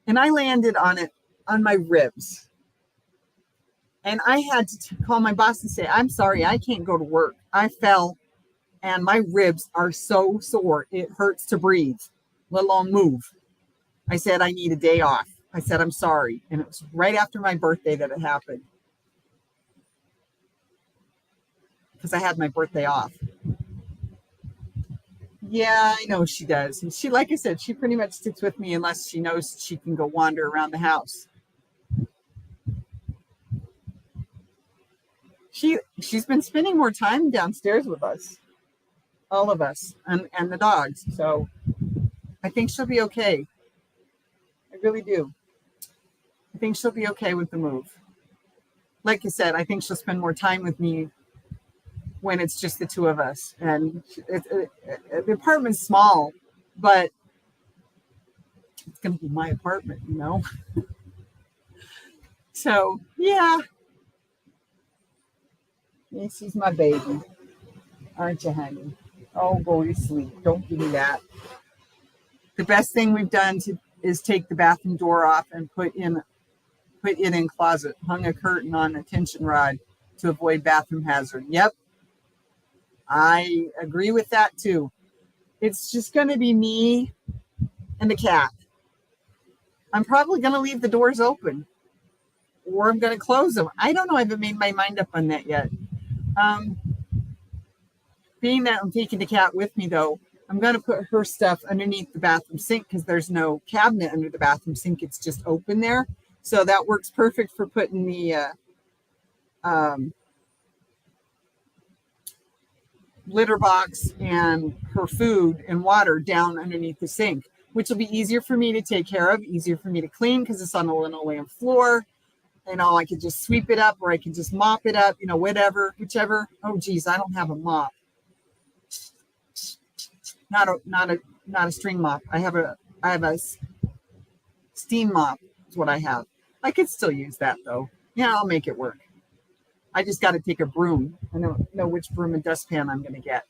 and I landed on it on my ribs. And I had to call my boss and say, I'm sorry, I can't go to work. I fell, and my ribs are so sore. It hurts to breathe, let alone move. I said, I need a day off. I said, I'm sorry. And it was right after my birthday that it happened. Because I had my birthday off. Yeah, I know she does. And she, like I said, she pretty much sticks with me unless she knows she can go wander around the house. She's been spending more time downstairs with us, all of us, and the dogs. So I think she'll be okay. I really do. I think she'll be okay with the move. Like I said, I think she'll spend more time with me when it's just the two of us. And the apartment's small, but it's going to be my apartment, you know? So, yeah. She's my baby. Aren't you, honey? Oh, go to sleep. Don't give me that. The best thing we've done is take the bathroom door off and put it in closet. Hung a curtain on a tension rod to avoid bathroom hazard. Yep. I agree with that too. It's just going to be me and the cat. I'm probably going to leave the doors open or I'm going to close them. I don't know. I haven't made my mind up on that yet. Being that I'm taking the cat with me, though, I'm going to put her stuff underneath the bathroom sink because there's no cabinet under the bathroom sink. It's just open there. So that works perfect for putting the litter box and her food and water down underneath the sink, which will be easier for me to take care of, easier for me to clean because it's on the linoleum floor. You know, I could just sweep it up or I could just mop it up, you know, whatever, whichever. Oh, geez, I don't have a mop. Not a string mop. I have a steam mop is what I have. I could still use that though. Yeah, I'll make it work. I just got to take a broom. I don't know which broom and dustpan I'm going to get.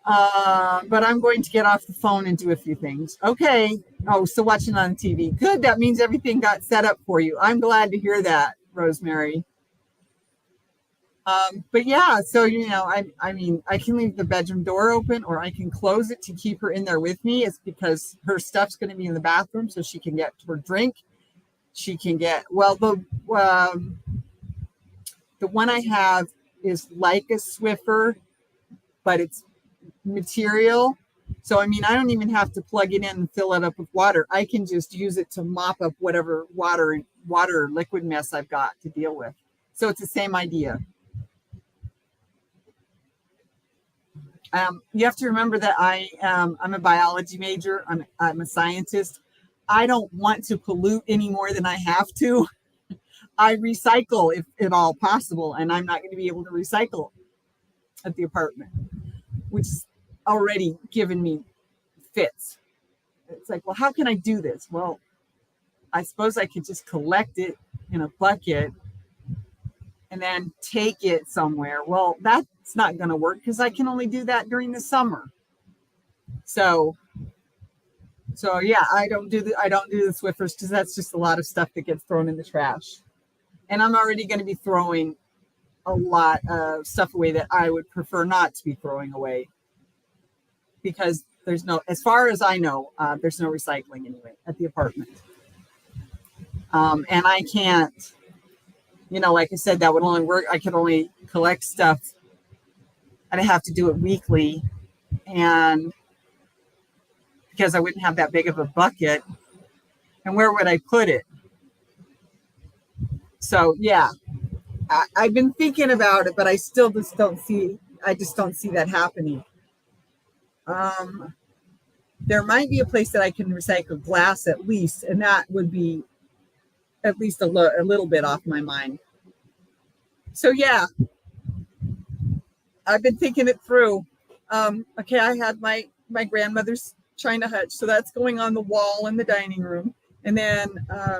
But I'm going to get off the phone and do a few things. Okay. Oh, still watching on TV. Good. That means everything got set up for you. I'm glad to hear that, Rosemary. But yeah, so, you know, I mean, I can leave the bedroom door open or I can close it to keep her in there with me. It's because her stuff's going to be in the bathroom so she can get her drink. She can get, well, the one I have is like a Swiffer, but it's material. So, I mean, I don't even have to plug it in and fill it up with water. I can just use it to mop up whatever water liquid mess I've got to deal with. So it's the same idea. You have to remember that I'm a biology major. I'm a scientist. I don't want to pollute any more than I have to. I recycle if at all possible, and I'm not going to be able to recycle at the apartment, which is already given me fits. It's like, well, how can I do this? Well, I suppose I could just collect it in a bucket and then take it somewhere. Well, that's not going to work because I can only do that during the summer. So yeah, I don't do the Swiffers because that's just a lot of stuff that gets thrown in the trash. And I'm already going to be throwing a lot of stuff away that I would prefer not to be throwing away because there's no, as far as I know, there's no recycling anyway at the apartment. And I can't, like I said, that would only work. I could only collect stuff. I'd have to do it weekly. And because I wouldn't have that big of a bucket, and where would I put it? So yeah, I've been thinking about it, but I still just don't see. I just don't see that happening. Um, there might be a place that I can recycle glass at least, and that would be at least a little bit off my mind. So yeah, I've been thinking it through. Okay, I had my grandmother's china hutch, so that's going on the wall in the dining room. And then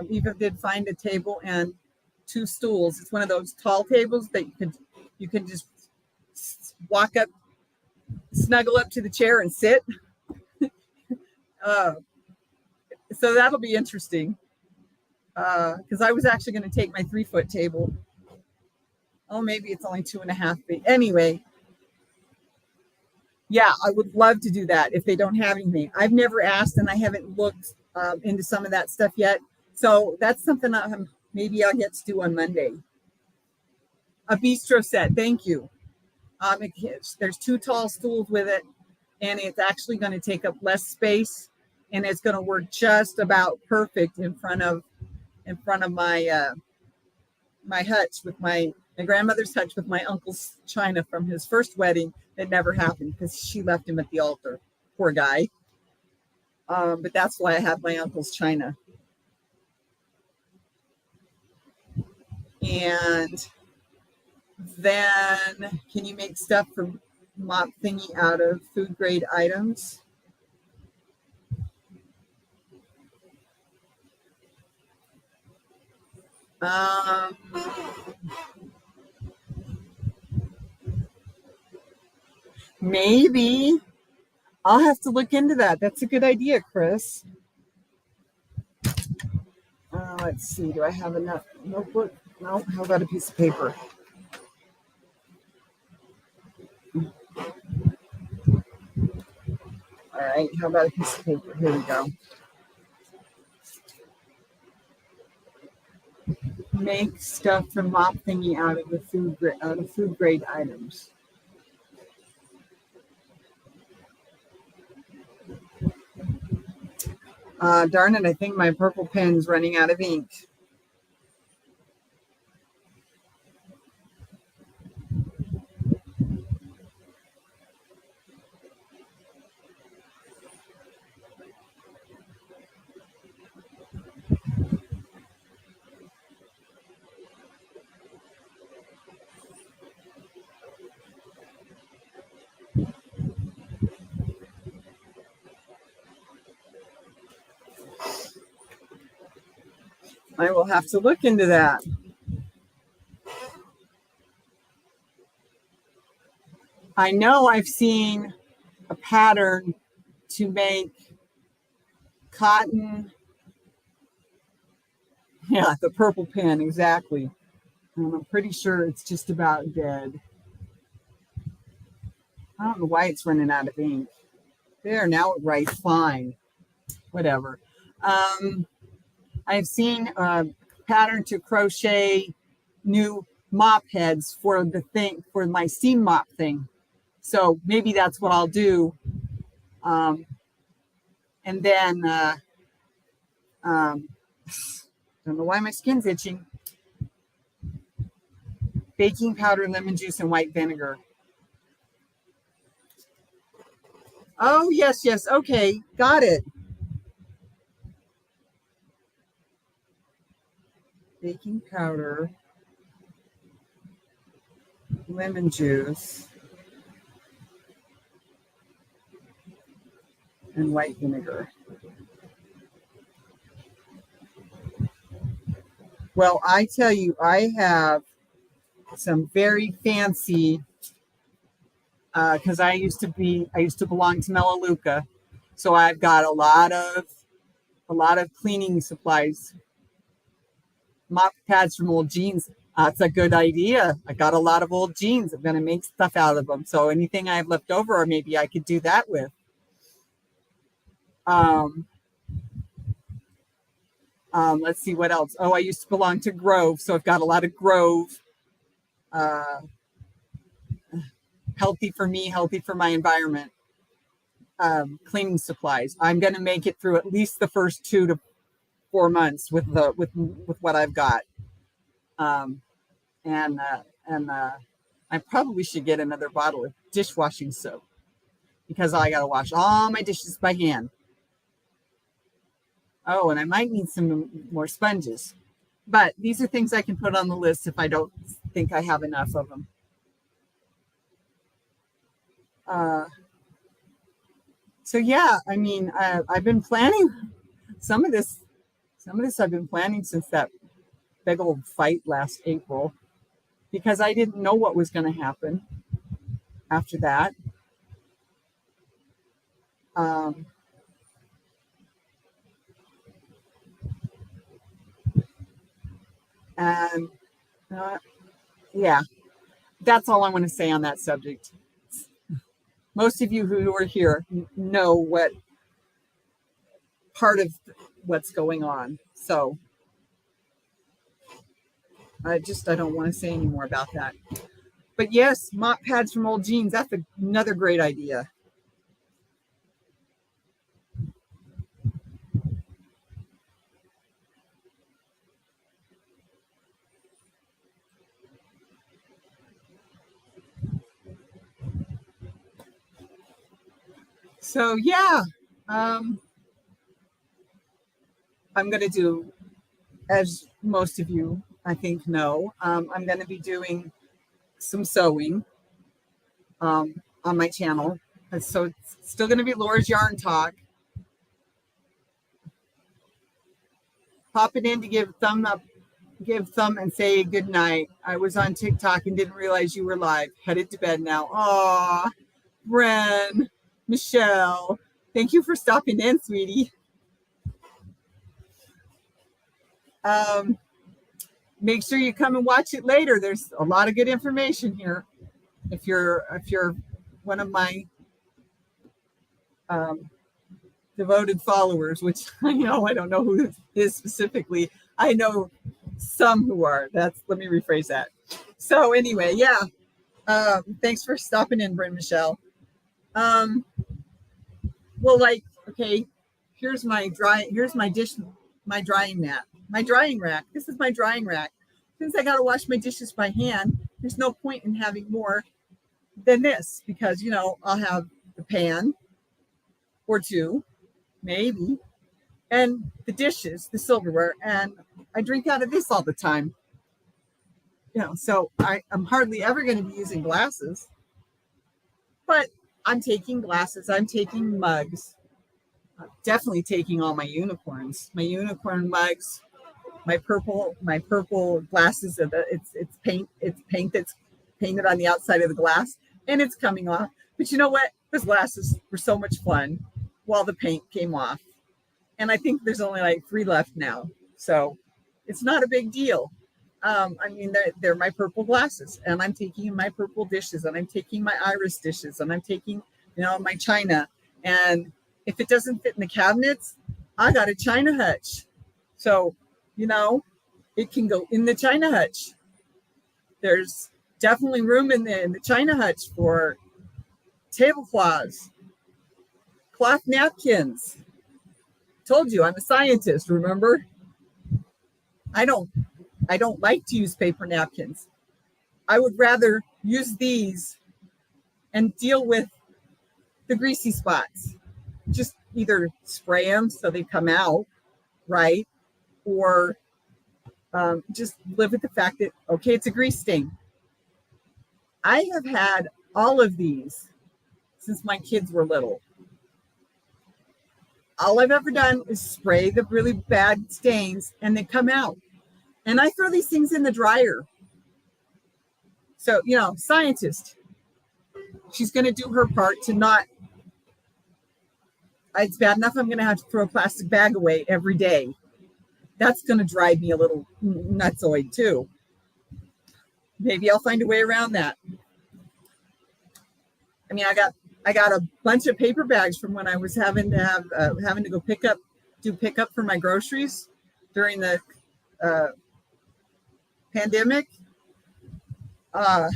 Eva did find a table and two stools. It's one of those tall tables that you can just walk up, snuggle up to the chair and sit. Uh, so that'll be interesting. Because I was actually going to take my 3-foot table. Oh, maybe it's only 2.5 feet. Anyway, yeah, I would love to do that if they don't have anything. I've never asked and I haven't looked into some of that stuff yet. So that's something maybe I'll get to do on Monday. A bistro set. Thank you. There's 2 tall stools with it, and it's actually going to take up less space, and it's going to work just about perfect in front of my my hutch with my grandmother's hutch with my uncle's china from his first wedding that never happened because she left him at the altar. Poor guy. But that's why I have my uncle's china. And then, can you make stuff from mop thingy out of food grade items? Maybe. I'll have to look into that. That's a good idea, Chris. Let's see. Do I have enough notebook? No. How about a piece of paper? All right. How about a piece of paper? Here we go. Make stuff from mop thingy out of food grade items. Darn it! I think my purple pen's running out of ink. I will have to look into that. I know I've seen a pattern to make cotton. Yeah, the purple pen, exactly. I'm pretty sure it's just about dead. I don't know why it's running out of ink. There, now it writes fine. Whatever. I've seen a pattern to crochet new mop heads for my steam mop thing. So maybe that's what I'll do. And then don't know why my skin's itching. Baking powder, lemon juice, and white vinegar. Oh, yes. Okay, got it. Baking powder, lemon juice, and white vinegar. Well, I tell you, I have some very fancy, because I used to belong to Melaleuca, so I've got a lot of cleaning supplies, mop pads from old jeans. That's a good idea. I got a lot of old jeans. I'm going to make stuff out of them. So anything I have left over, or maybe I could do that with. Let's see what else. Oh, I used to belong to Grove, so I've got a lot of Grove. Uh, Healthy for me, healthy for my environment. Cleaning supplies. I'm going to make it through at least the first 2 to 4 months with what I've got. Um, and I probably should get another bottle of dishwashing soap because I got to wash all my dishes by hand. Oh, and I might need some more sponges. But these are things I can put on the list if I don't think I have enough of them. So yeah, I mean, I've been planning some of this. Some of this I've been planning since that big old fight last April because I didn't know what was going to happen after that. Um, and yeah, that's all I want to say on that subject. Most of you who are here know what part of what's going on. So I don't want to say any more about that. But yes, mop pads from old jeans. That's another great idea. So yeah, um, I'm going to do, as most of you I think know, I'm going to be doing some sewing on my channel. And so it's still going to be Laura's Yarn Talk. Pop it in to give thumb and say good night. I was on TikTok and didn't realize you were live. Headed to bed now. Aw, Bren, Michelle, thank you for stopping in, sweetie. Make sure you come and watch it later. There's a lot of good information here. If you're one of my devoted followers, which I don't know who is specifically. I know some who are. Let me rephrase that. So anyway, yeah. Thanks for stopping in, Bryn Michelle. Well, okay, here's my drying mat, my drying rack. This is my drying rack. Since I got to wash my dishes by hand, there's no point in having more than this because I'll have the pan or two, maybe, and the dishes, the silverware, and I drink out of this all the time. So I'm hardly ever going to be using glasses, but I'm taking glasses, I'm taking mugs, definitely taking all my unicorn mugs, my purple glasses. It's paint that's painted on the outside of the glass, and it's coming off. But you know what? Those glasses were so much fun while the paint came off, and I think there's only like 3 left now, so it's not a big deal. They're my purple glasses, and I'm taking my purple dishes, and I'm taking my iris dishes, and I'm taking my china, and if it doesn't fit in the cabinets, I got a china hutch. So, it can go in the china hutch. There's definitely room in the china hutch for tablecloths, cloth napkins. Told you I'm a scientist, remember? I don't like to use paper napkins. I would rather use these and deal with the greasy spots. Just either spray them so they come out, right? Or just live with the fact that, okay, it's a grease stain. I have had all of these since my kids were little. All I've ever done is spray the really bad stains and they come out. And I throw these things in the dryer. So, scientist, she's going to do her part to not, it's bad enough I'm going to have to throw a plastic bag away every day. That's going to drive me a little nutsoid too. Maybe I'll find a way around that. I mean, I got a bunch of paper bags from when I was having to go pick up for my groceries. during the uh, pandemic, uh,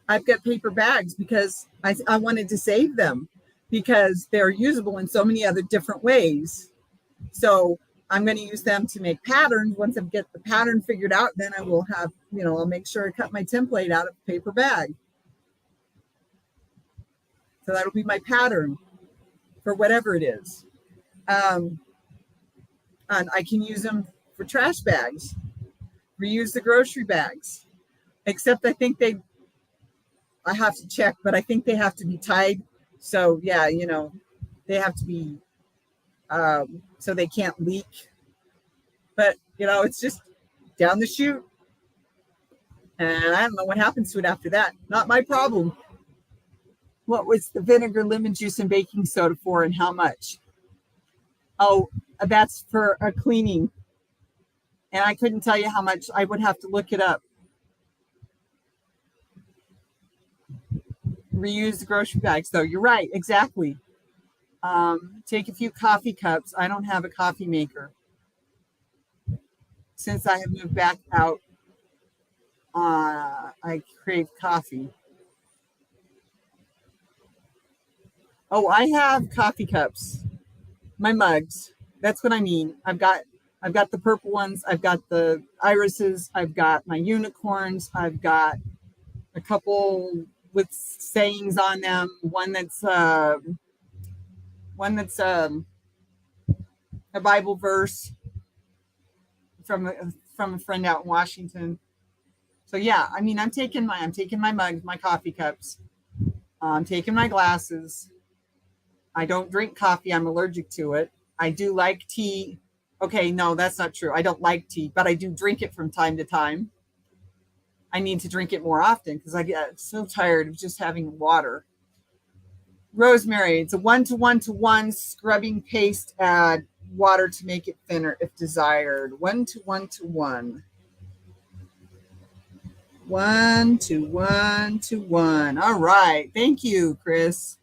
I've got paper bags because I wanted to save them because they're usable in so many other different ways. So I'm going to use them to make patterns. Once I get the pattern figured out, then I will have, I'll make sure I cut my template out of a paper bag. So that'll be my pattern for whatever it is. And I can use them for trash bags, reuse the grocery bags, except I think I have to check, but I think they have to be tied. So yeah, they have to be, so they can't leak. But, it's just down the chute. And I don't know what happens to it after that. Not my problem. What was the vinegar, lemon juice, and baking soda for, and how much? Oh, that's for a cleaning. And I couldn't tell you how much. I would have to look it up. Reuse the grocery bags, though. You're right. Exactly. Take a few coffee cups. I don't have a coffee maker. Since I have moved back out, I crave coffee. Oh, I have coffee cups. My mugs. That's what I mean. I've got the purple ones. I've got the irises. I've got my unicorns. I've got a couple with sayings on them. One that's a Bible verse from a friend out in Washington. So yeah, I mean, I'm taking my mugs, my coffee cups. I'm taking my glasses. I don't drink coffee. I'm allergic to it. I do like tea. Okay, no, that's not true. I don't like tea, but I do drink it from time to time. I need to drink it more often because I get so tired of just having water. Rosemary, it's a 1:1:1 scrubbing paste. Add water to make it thinner if desired. 1:1:1. 1:1:1. All right. Thank you, Chris.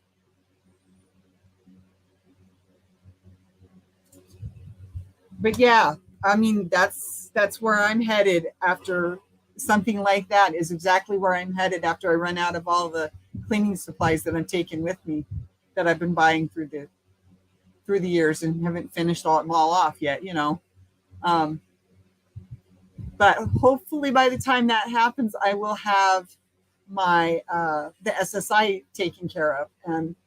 But yeah, I mean, that's where I'm headed after something like that is exactly where I'm headed after I run out of all the cleaning supplies that I'm taking with me that I've been buying through the years and haven't finished them all off yet, but hopefully by the time that happens, I will have my the SSI taken care of. And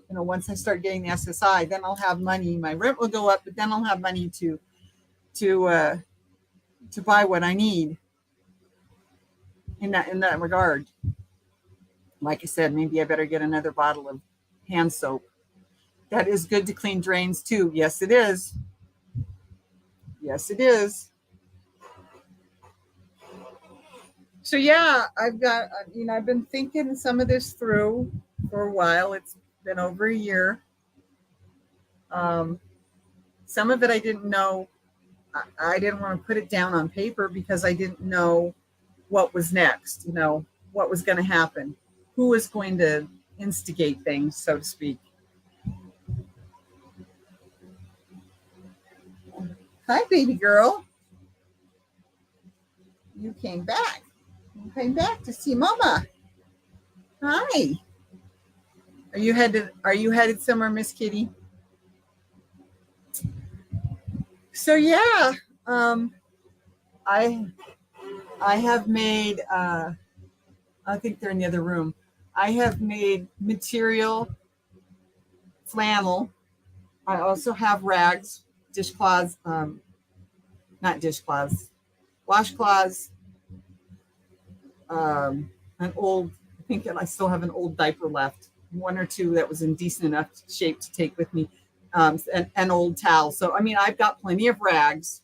once I start getting the SSI, then I'll have money. My rent will go up, but then I'll have money to buy what I need in that regard. Like I said, maybe I better get another bottle of hand soap. That is good to clean drains too. Yes, it is. Yes, it is. So yeah, I've been thinking some of this through for a while. It's been over a year. Some of it I didn't know. I didn't want to put it down on paper because I didn't know what was next, what was going to happen, who was going to instigate things, so to speak. Hi, baby girl. You came back. You came back to see Mama. Hi. Are you headed somewhere, Miss Kitty? So yeah, I have made. I think they're in the other room. I have made material flannel. I also have rags, dishcloths, not dishcloths, washcloths. An old. I think I still have an old diaper left. One or two that was in decent enough shape to take with me. An old towel. So, I mean, I've got plenty of rags.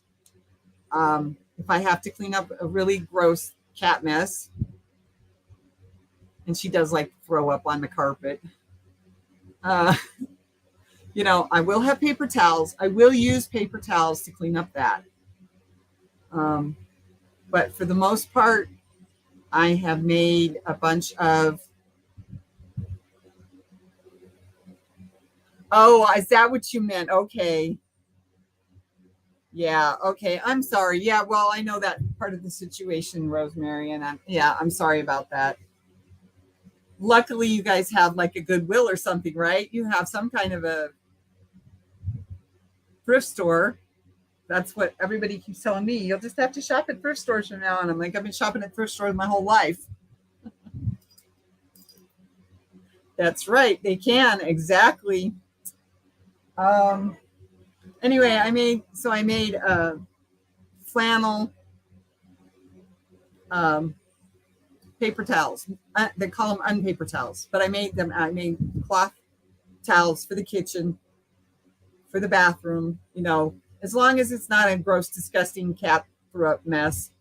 If I have to clean up a really gross cat mess, and she does like throw up on the carpet, I will have paper towels. I will use paper towels to clean up that. But for the most part, I have made a bunch of. Oh, is that what you meant? Okay. Yeah. Okay. I'm sorry. Yeah. Well, I know that part of the situation, Rosemary, and I'm sorry about that. Luckily, you guys have like a Goodwill or something, right? You have some kind of a thrift store. That's what everybody keeps telling me. You'll just have to shop at thrift stores from now on. I'm like, I've been shopping at thrift stores my whole life. That's right. They can. Exactly. Um, anyway, I made flannel um, paper towels. They call them unpaper towels, but I made cloth towels for the kitchen, for the bathroom, as long as it's not a gross, disgusting cat throw up mess.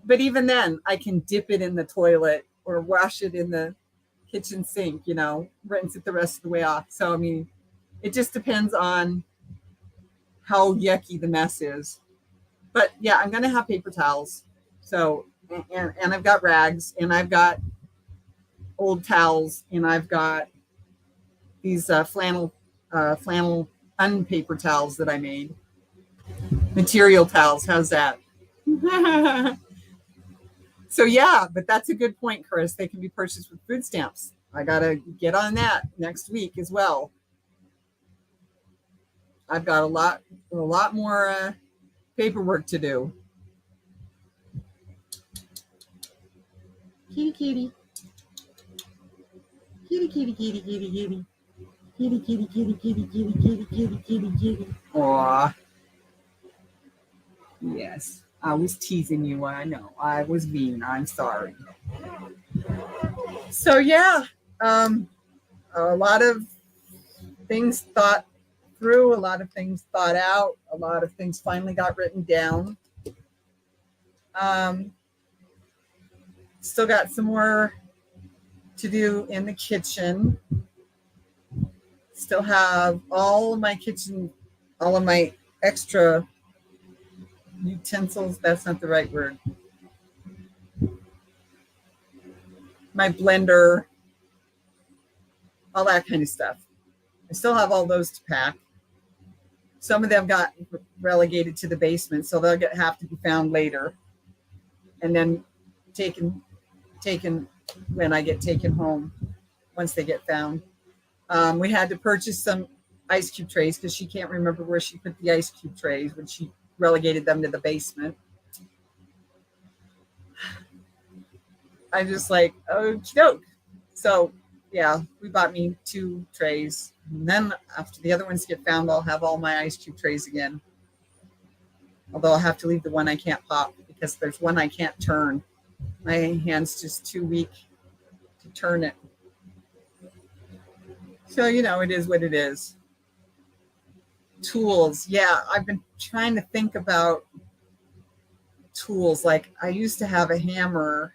But even then, I can dip it in the toilet or wash it in the kitchen sink, rinse it the rest of the way off. So, it just depends on how yucky the mess is. But yeah, I'm going to have paper towels. So, and I've got rags and I've got old towels and I've got these flannel unpaper towels that I made. Material towels. How's that? So yeah, but that's a good point, Chris. They can be purchased with food stamps. I gotta get on that next week as well. I've got a lot more paperwork to do. Kitty, kitty, kitty, kitty, kitty, kitty, kitty, kitty, kitty, kitty, kitty, kitty, kitty, kitty, kitty, kitty. Aw, yes. I was teasing you. I know. I was mean. I'm sorry. So yeah, um, a lot of things thought through, a lot of things thought out, a lot of things finally got written down. Um, Still got some more to do in the kitchen. Still have all of my extra utensils. That's not the right word. My blender, all that kind of stuff. I still have all those to pack. Some of them got relegated to the basement, so they'll have to be found later, and then taken when I get taken home. Once they get found, we had to purchase some ice cube trays because she can't remember where she put the ice cube trays when she relegated them to the basement. I just like, okie doke. So yeah, we bought me 2 trays. And then after the other ones get found, I'll have all my ice cube trays again. Although I'll have to leave the one I can't pop because there's one I can't turn. My hand's just too weak to turn it. So, it is what it is. Tools. Yeah, I've been trying to think about tools. Like I used to have a hammer.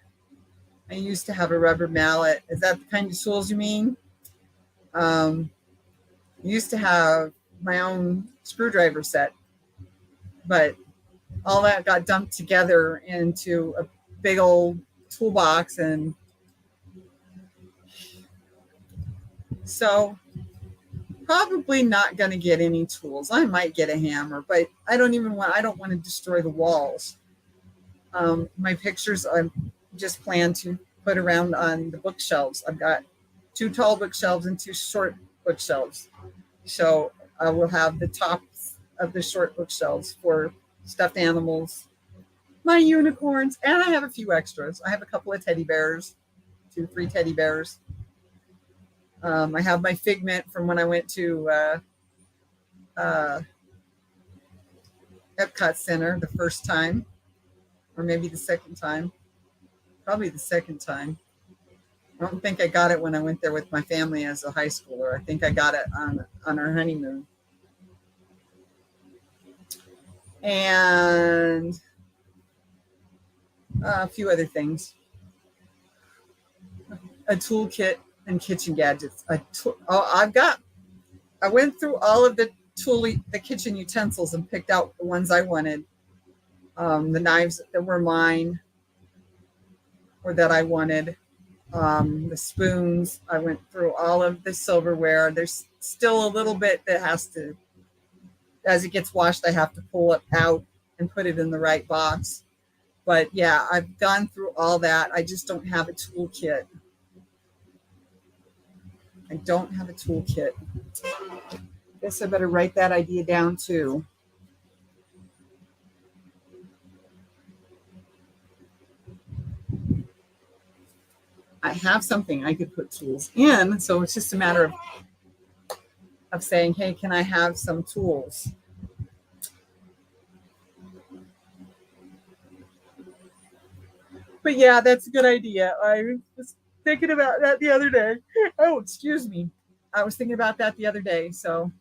I used to have a rubber mallet. Is that the kind of tools you mean? Used to have my own screwdriver set, but all that got dumped together into a big old toolbox, and so probably not going to get any tools. I might get a hammer, but I don't want to destroy the walls. My pictures I just plan to put around on the bookshelves. I've got 2 tall bookshelves and 2 short bookshelves. So I will have the tops of the short bookshelves for stuffed animals, my unicorns, and I have a few extras. I have a couple of teddy bears, 2, 3 teddy bears. I have my Figment from when I went to Epcot Center the first time, or maybe the second time. Probably the second time. I don't think I got it when I went there with my family as a high schooler. I think I got it on our honeymoon. And a few other things. A toolkit and kitchen gadgets. I went through all of the kitchen utensils and picked out the ones I wanted. The knives that were mine or that I wanted. The spoons. I went through all of the silverware. There's still a little bit that has to as it gets washed, I have to pull it out and put it in the right box. But yeah, I've gone through all that. I just don't have a toolkit. I don't have a toolkit. Guess I better write that idea down too. I have something I could put tools in, so it's just a matter of saying, hey, can I have some tools? But yeah, that's a good idea. I was thinking about that the other day. Oh, excuse me. I was thinking about that the other day. So,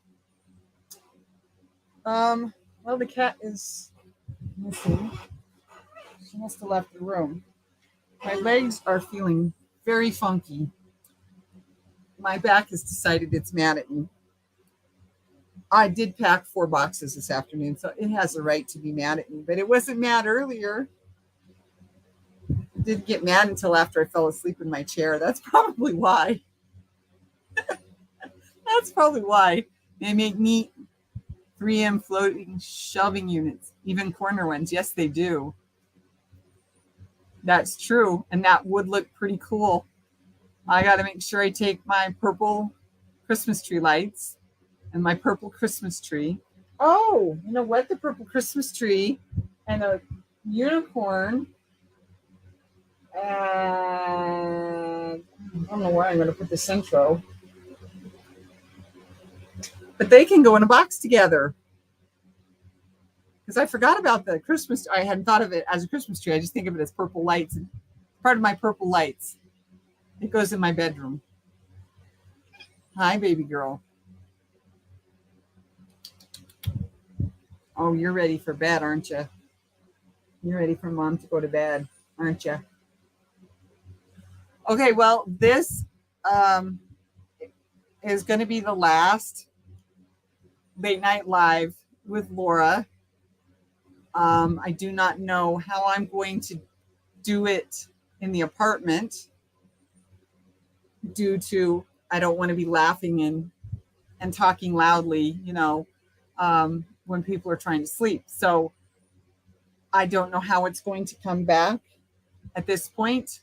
well, the cat is missing. She must have left the room. My legs are feeling very funky. My back has decided it's mad at me. I did pack 4 boxes this afternoon, so it has a right to be mad at me, but it wasn't mad earlier. It didn't get mad until after I fell asleep in my chair. That's probably why. That's probably why. They make neat 3M floating shelving units, even corner ones. Yes, they do. That's true, and that would look pretty cool. I got to make sure I take my purple Christmas tree lights and my purple Christmas tree. Oh, you know what? The purple Christmas tree and a unicorn. And I don't know where I'm going to put this intro. But they can go in a box together. Because I forgot about the Christmas. I hadn't thought of it as a Christmas tree. I just think of it as purple lights. And part of my purple lights. It goes in my bedroom. Hi, baby girl. Oh, you're ready for bed, aren't you? You're ready for mom to go to bed, aren't you? Okay, well, this is going to be the last late night live with Laura. I do not know how I'm going to do it in the apartment due to I don't want to be laughing and talking loudly, when people are trying to sleep. So I don't know how it's going to come back at this point.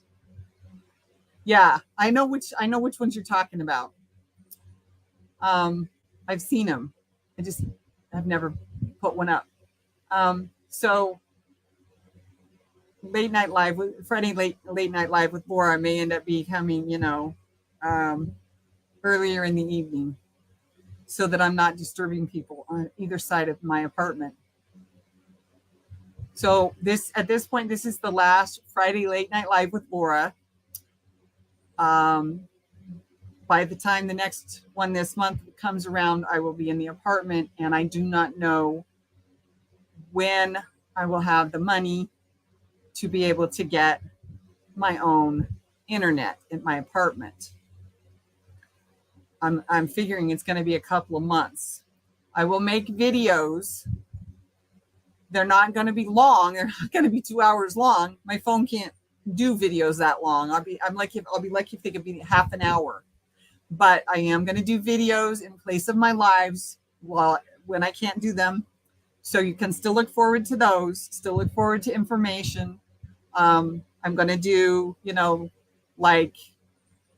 Yeah, I know which ones you're talking about. I've seen them. I've never put one up. So late night live with Friday late night live with Laura may end up becoming, earlier in the evening, so that I'm not disturbing people on either side of my apartment. So at this point, this is the last Friday late night live with Laura. By the time the next one this month comes around, I will be in the apartment, and I do not know when I will have the money to be able to get my own internet in my apartment. I'm figuring it's going to be a couple of months. I will make videos. They're not going to be long. They're not going to be 2 hours long. My phone can't do videos that long. I'll be lucky if they could be half an hour. But I am going to do videos in place of my lives when I can't do them. So you can still look forward to those, still look forward to information. I'm going to do, like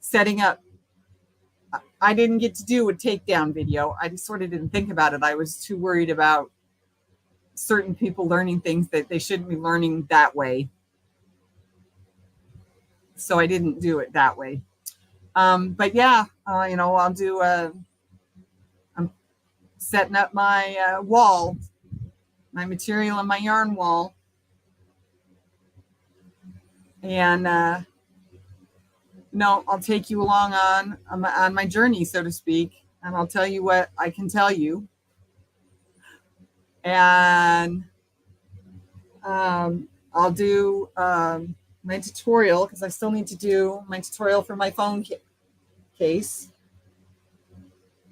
setting up. I didn't get to do a takedown video. I just sort of didn't think about it. I was too worried about certain people learning things that they shouldn't be learning that way. So I didn't do it that way. But yeah, I'll do I'm setting up my wall, my material and my yarn wall. And I'll take you along on my journey, so to speak, and I'll tell you what I can tell you. And I'll do my tutorial, because I still need to do my tutorial for my phone case.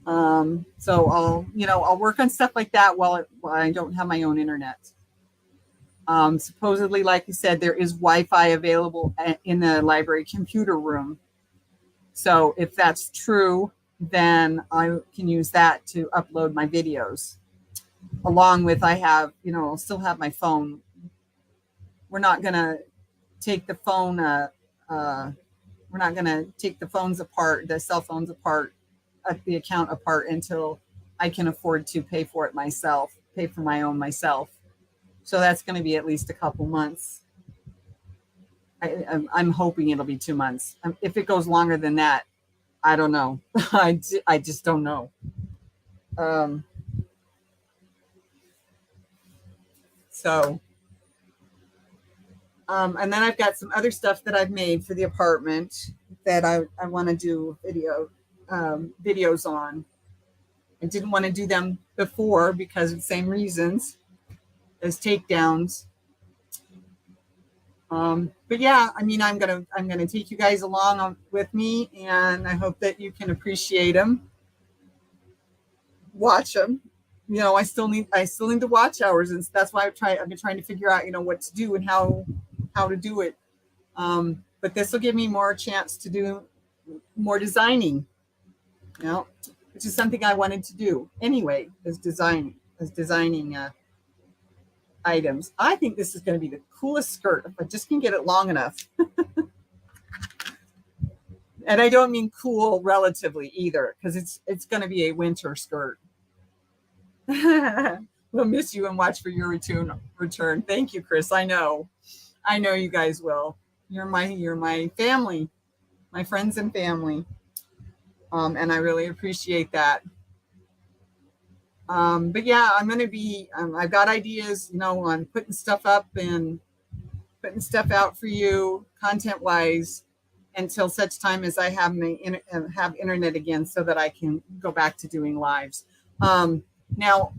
So I'll work on stuff like that while I don't have my own internet. Supposedly, like you said, there is Wi-Fi available in the library computer room. So if that's true, then I can use that to upload my videos. along with I have, I'll still have my phone. We're not going to take the phone, we're not going to take the phones apart, the cell phones apart, the account apart until I can afford to pay for it myself, pay for my own myself. So that's going to be at least a couple months. I'm hoping it'll be 2 months. If it goes longer than that, I don't know. I just don't know. So, and then I've got some other stuff that I've made for the apartment that I want to do videos on. I didn't want to do them before because of the same reasons as takedowns. But yeah, I mean, I'm gonna take you guys along with me, and I hope that you can appreciate them, watch them. I still need the watch hours, and that's why I've been trying to figure out, what to do and how to do it. But this will give me more chance to do more designing, which is something I wanted to do anyway, is designing items. I think this is going to be the coolest skirt if I just can get it long enough. And I don't mean cool relatively either, because it's going to be a winter skirt. We'll miss you and watch for your return. Thank you, Chris. I know you guys will. You're my family, my friends and family. And I really appreciate that. But yeah, I'm going to be, I've got ideas, on putting stuff up and putting stuff out for you content wise until such time as I have have internet again so that I can go back to doing lives. Now,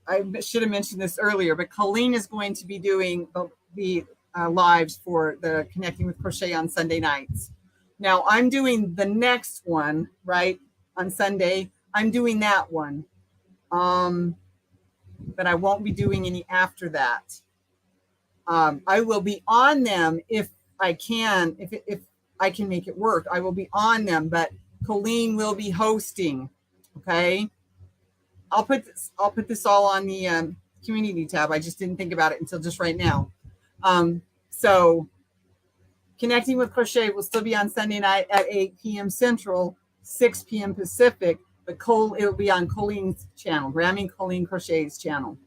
I should have mentioned this earlier, but Colleen is going to be doing the lives for the Connecting with Crochet on Sunday nights. Now, I'm doing the next one, right, on Sunday. I'm doing that one. But I won't be doing any after that. I will be on them if I can, if I can make it work. I will be on them, but Colleen will be hosting. Okay. I'll put this all on the community tab. I just didn't think about it until just right now. So Connecting with Crochet will still be on Sunday night at 8 p.m. Central, 6 p.m. Pacific, but it'll be on Colleen's channel, Grammy Colleen Crochet's channel.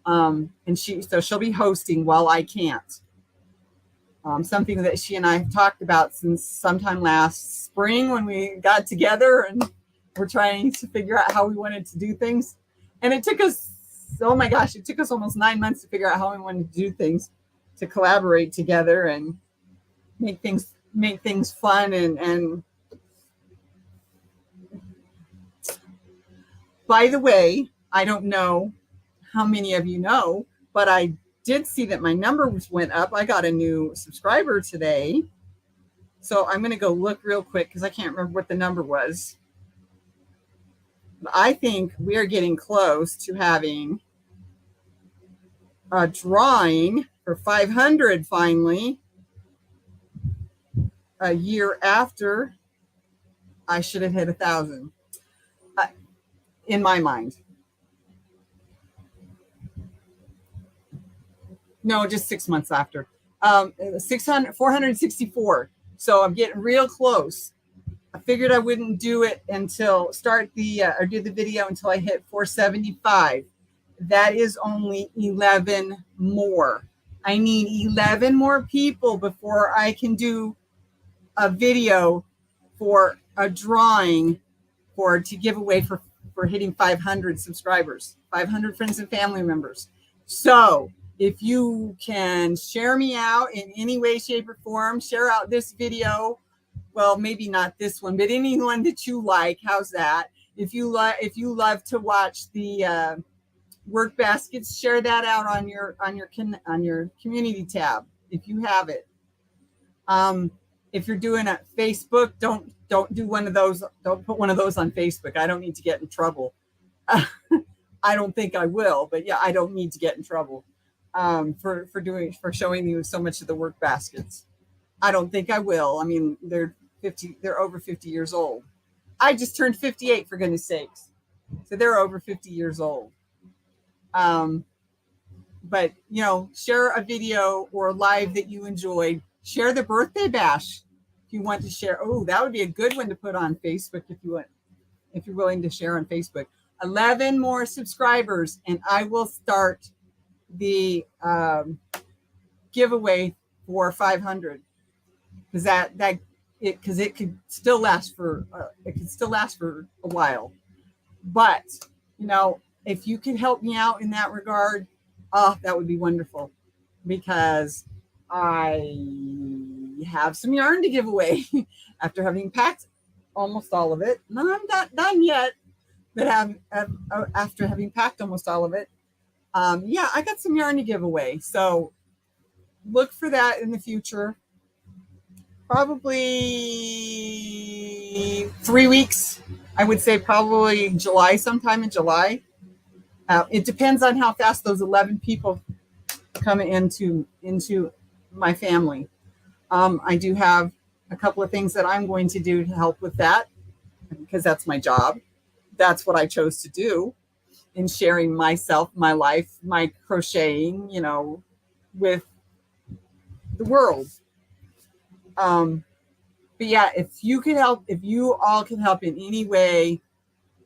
And she'll be hosting while I can't. Something that she and I have talked about since sometime last spring when we got together and we're trying to figure out how we wanted to do things. And it took us, oh my gosh, it took us almost 9 months to figure out how we wanted to do things, to collaborate together and make things fun. And by the way, I don't know how many of you know, but I did see that my numbers went up. I got a new subscriber today. So I'm going to go look real quick because I can't remember what the number was. But I think we are getting close to having a drawing for 500 finally, a year after I should have hit 1,000 in my mind. No, just 6 months after. 464. So I'm getting real close. I figured I wouldn't do it until or do the video until I hit 475. That is only 11 more. I need 11 more people before I can do a video for a drawing to give away for hitting 500 subscribers, 500 friends and family members. So if you can share me out in any way, shape, or form, share out this video. Well, maybe not this one, but anyone that you like. How's that? If you love to watch the work baskets, share that out on your community tab if you have it. If you're doing a Facebook, don't do one of those. Don't put one of those on Facebook. I don't need to get in trouble. I don't think I will, but yeah, I don't need to get in trouble for showing you so much of the work baskets. I don't think I will. I mean, they're over 50 years old. I just turned 58, for goodness sakes. So they're over 50 years old. But, share a video or a live that you enjoyed. Share the birthday bash if you want to share. Oh, that would be a good one to put on Facebook if you're willing to share on Facebook. 11 more subscribers, and I will start the giveaway for 500, because it could still last for a while. But if you can help me out in that regard, that would be wonderful, because I have some yarn to give away after having packed almost all of it. No, I'm not done yet, but after having packed almost all of it, I got some yarn to give away. So look for that in the future. Probably 3 weeks. I would say probably July, sometime in July. It depends on how fast those 11 people come into my family. I do have a couple of things that I'm going to do to help with that, because that's my job. That's what I chose to do in sharing myself, my life, my crocheting, with the world. But yeah, if you all can help in any way,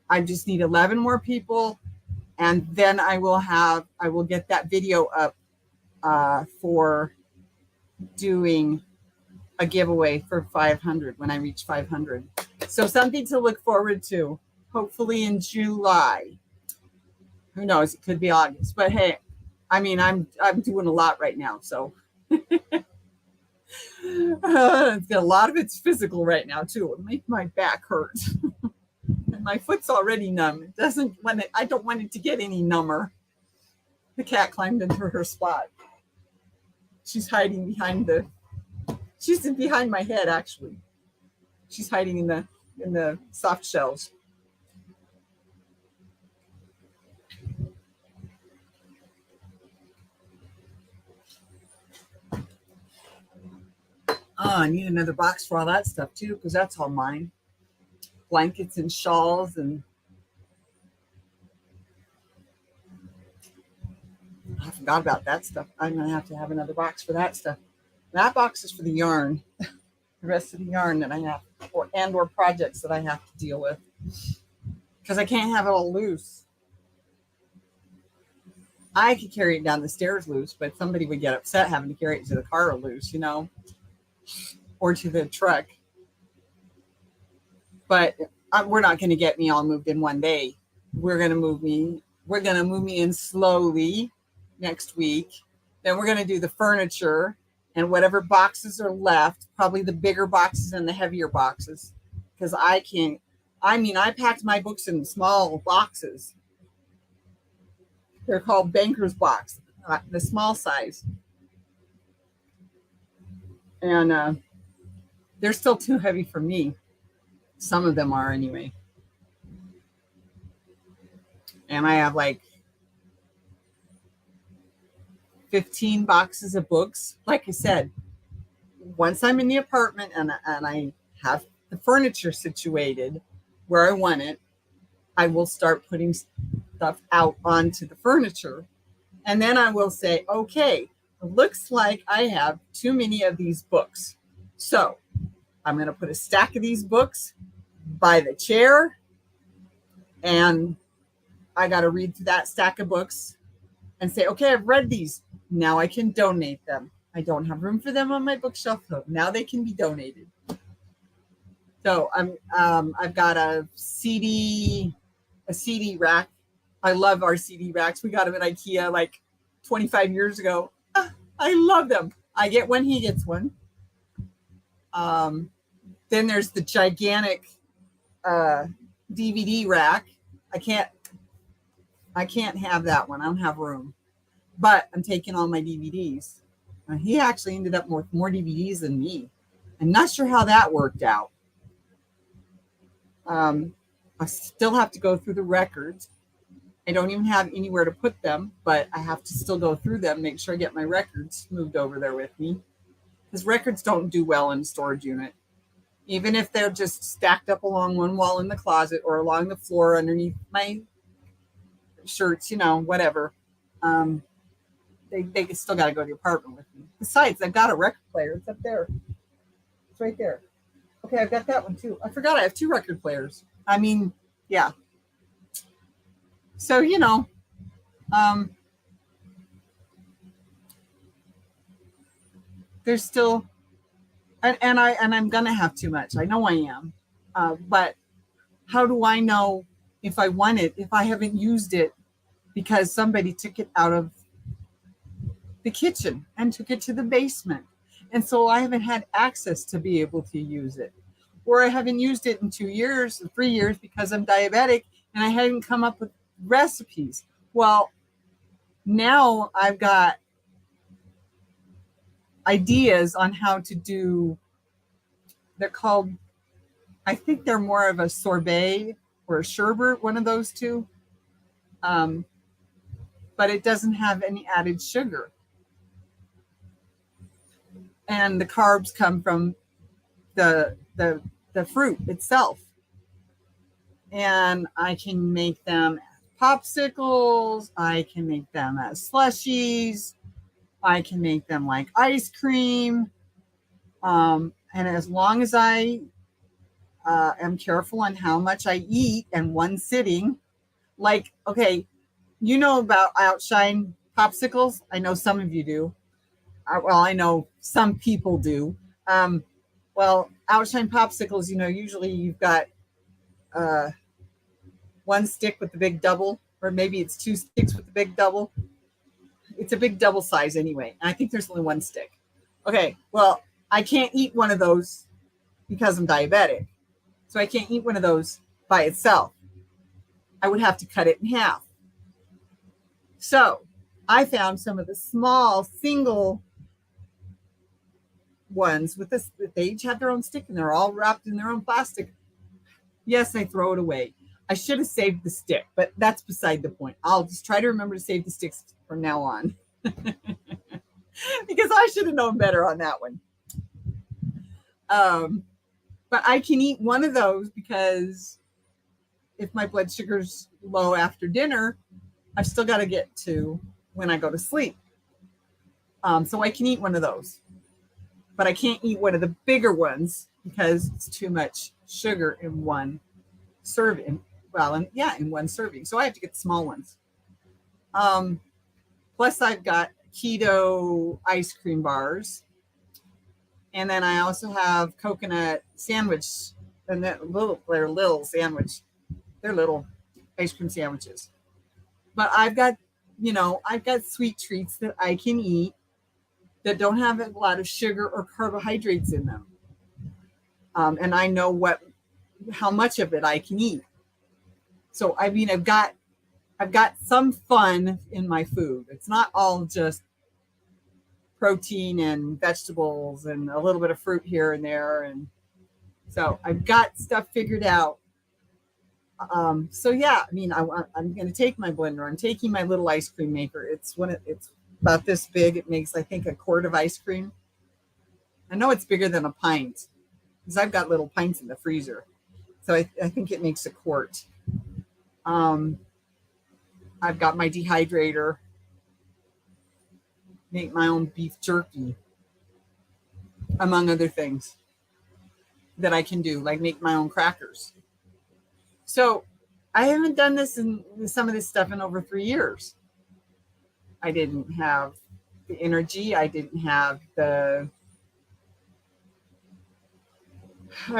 I just need 11 more people, and then I will get that video up for doing a giveaway for 500 when I reach 500. So something to look forward to, hopefully in July. Who knows? It could be August, but hey, I mean, I'm doing a lot right now, so a lot of it's physical right now too. It makes my back hurt, and my foot's already numb. I don't want it to get any number. The cat climbed into her spot. She's hiding she's behind my head, actually. She's hiding in the soft shells. Oh, I need another box for all that stuff too, because that's all mine. Blankets and shawls, and I forgot about that stuff. I'm going to have another box for that stuff. That box is for the yarn. The rest of the yarn that I have, or projects that I have to deal with, because I can't have it all loose. I could carry it down the stairs loose, but somebody would get upset having to carry it to the car loose, or to the truck. But we're not going to get me all moved in one day. We're going to move me in slowly next week. Then we're going to do the furniture and whatever boxes are left, probably the bigger boxes and the heavier boxes, because I packed my books in small boxes. They're called banker's box, the small size. And they're still too heavy for me. Some of them are anyway. And I have like 15 boxes of books. Like I said, once I'm in the apartment and I have the furniture situated where I want it, I will start putting stuff out onto the furniture. And then I will say, okay, it looks like I have too many of these books. So I'm going to put a stack of these books by the chair, and I got to read through that stack of books and say, okay, I've read these. Now I can donate them. I don't have room for them on my bookshelf, so now they can be donated. So I've got a CD rack. I love our CD racks. We got them at IKEA like 25 years ago. I love them. I get one, he gets one. Then there's the gigantic DVD rack. I can't have that one. I don't have room. But I'm taking all my DVDs. He actually ended up with more DVDs than me. I'm not sure how that worked out. I still have to go through the records. I don't even have anywhere to put them, but I have to still go through them, make sure I get my records moved over there with me. Because records don't do well in a storage unit. even if they're just stacked up along one wall in the closet or along the floor underneath my shirts, whatever. Um, they still got to go to the apartment with me. Besides, I've got a record player. It's up there. It's right there. Okay, I've got that one too. I forgot I have two record players. I mean, yeah. So, um, there's still, and I'm gonna have too much. I know I am. But how do I know if I want it if I haven't used it because somebody took it out of the kitchen and took it to the basement? And so I haven't had access to be able to use it. Or I haven't used it in 2 years, 3 years because I'm diabetic and I hadn't come up with recipes. Well, now I've got ideas on how to do, they're called, I think they're more of a sorbet or a sherbet, one of those two. Um, but it doesn't have any added sugar. And the carbs come from the fruit itself. And I can make them as popsicles. I can make them as slushies. I can make them like ice cream. And as long as I am careful on how much I eat in one sitting, like, okay, you know about Outshine popsicles? I know some of you do. Well, I know some people do. Well, Outshine popsicles, usually you've got uh, one stick with the big double, or maybe it's two sticks with the big double. It's a big double size anyway. And I think there's only one stick. Okay, well, I can't eat one of those because I'm diabetic. So I can't eat one of those by itself. I would have to cut it in half. So I found some of the small single ones with this. They each have their own stick and they're all wrapped in their own plastic. Yes, I throw it away. I should have saved the stick, but that's beside the point. I'll just try to remember to save the sticks from now on. Because I should have known better on that one. But I can eat one of those because if my blood sugar's low after dinner, I've still got to get to when I go to sleep. So I can eat one of those. But I can't eat one of the bigger ones because it's too much sugar in one serving. Well, in one serving. So I have to get small ones. Plus, I've got keto ice cream bars. And then I also have coconut sandwich. And they're little sandwich. They're little ice cream sandwiches. But I've got sweet treats that I can eat that don't have a lot of sugar or carbohydrates in them. And I know how much of it I can eat. So I mean, I've got some fun in my food. It's not all just protein and vegetables and a little bit of fruit here and there. And so I've got stuff figured out. So yeah, I mean, I'm going to take my blender. I'm taking my little ice cream maker. It's about this big. It makes, I think, a quart of ice cream. I know it's bigger than a pint because I've got little pints in the freezer. So I think it makes a quart. I've got my dehydrator. Make my own beef jerky, among other things that I can do, like make my own crackers. So I haven't done this in some of this stuff in over 3 years. I didn't have the energy. I didn't have I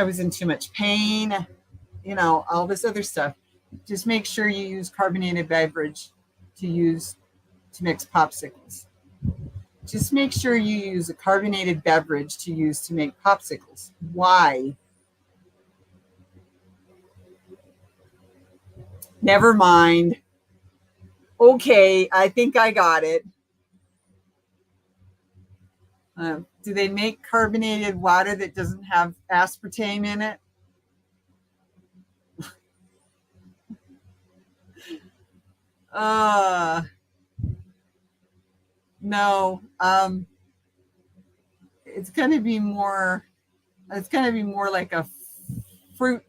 was in too much pain, all this other stuff. Just make sure you use carbonated beverage to mix popsicles. Just make sure you use a carbonated beverage to use to make popsicles. Why? Never mind. Okay, I think I got it. Do they make carbonated water that doesn't have aspartame in it? No. It's going to be more It's going to be more like a fruit.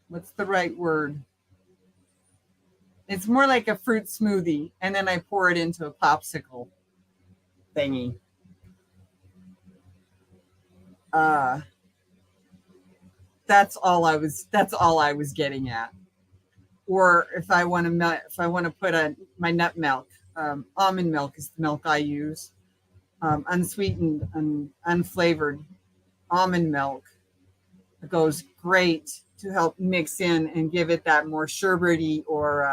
What's the right word? It's more like a fruit smoothie, and then I pour it into a popsicle thingy. Uh, that's all I was. That's all I was getting at. Or if I want to put my nut milk, almond milk is the milk I use, unsweetened and unflavored almond milk. It goes great to help mix in and give it that more sherbety or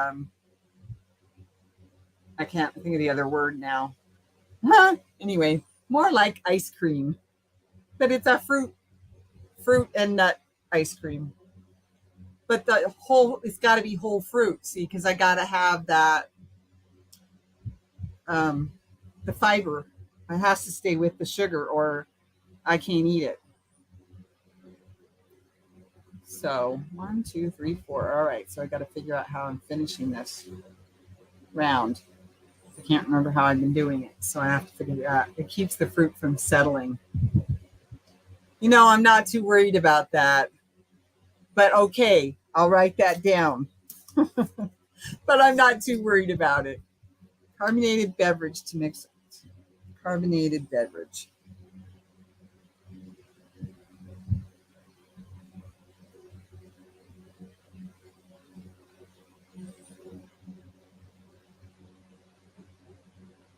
I can't think of the other word now. Anyway, more like ice cream, but it's a fruit and nut ice cream. But it's got to be whole fruit, see, because I got to have that um, the fiber. It has to stay with the sugar, or I can't eat it. So 1, 2, 3, 4. All right, so I got to figure out how I'm finishing this round. I can't remember how I've been doing it, so I have to figure it out. It keeps the fruit from settling. I'm not too worried about that. But okay, I'll write that down. But I'm not too worried about it. Carbonated beverage to mix. Carbonated beverage.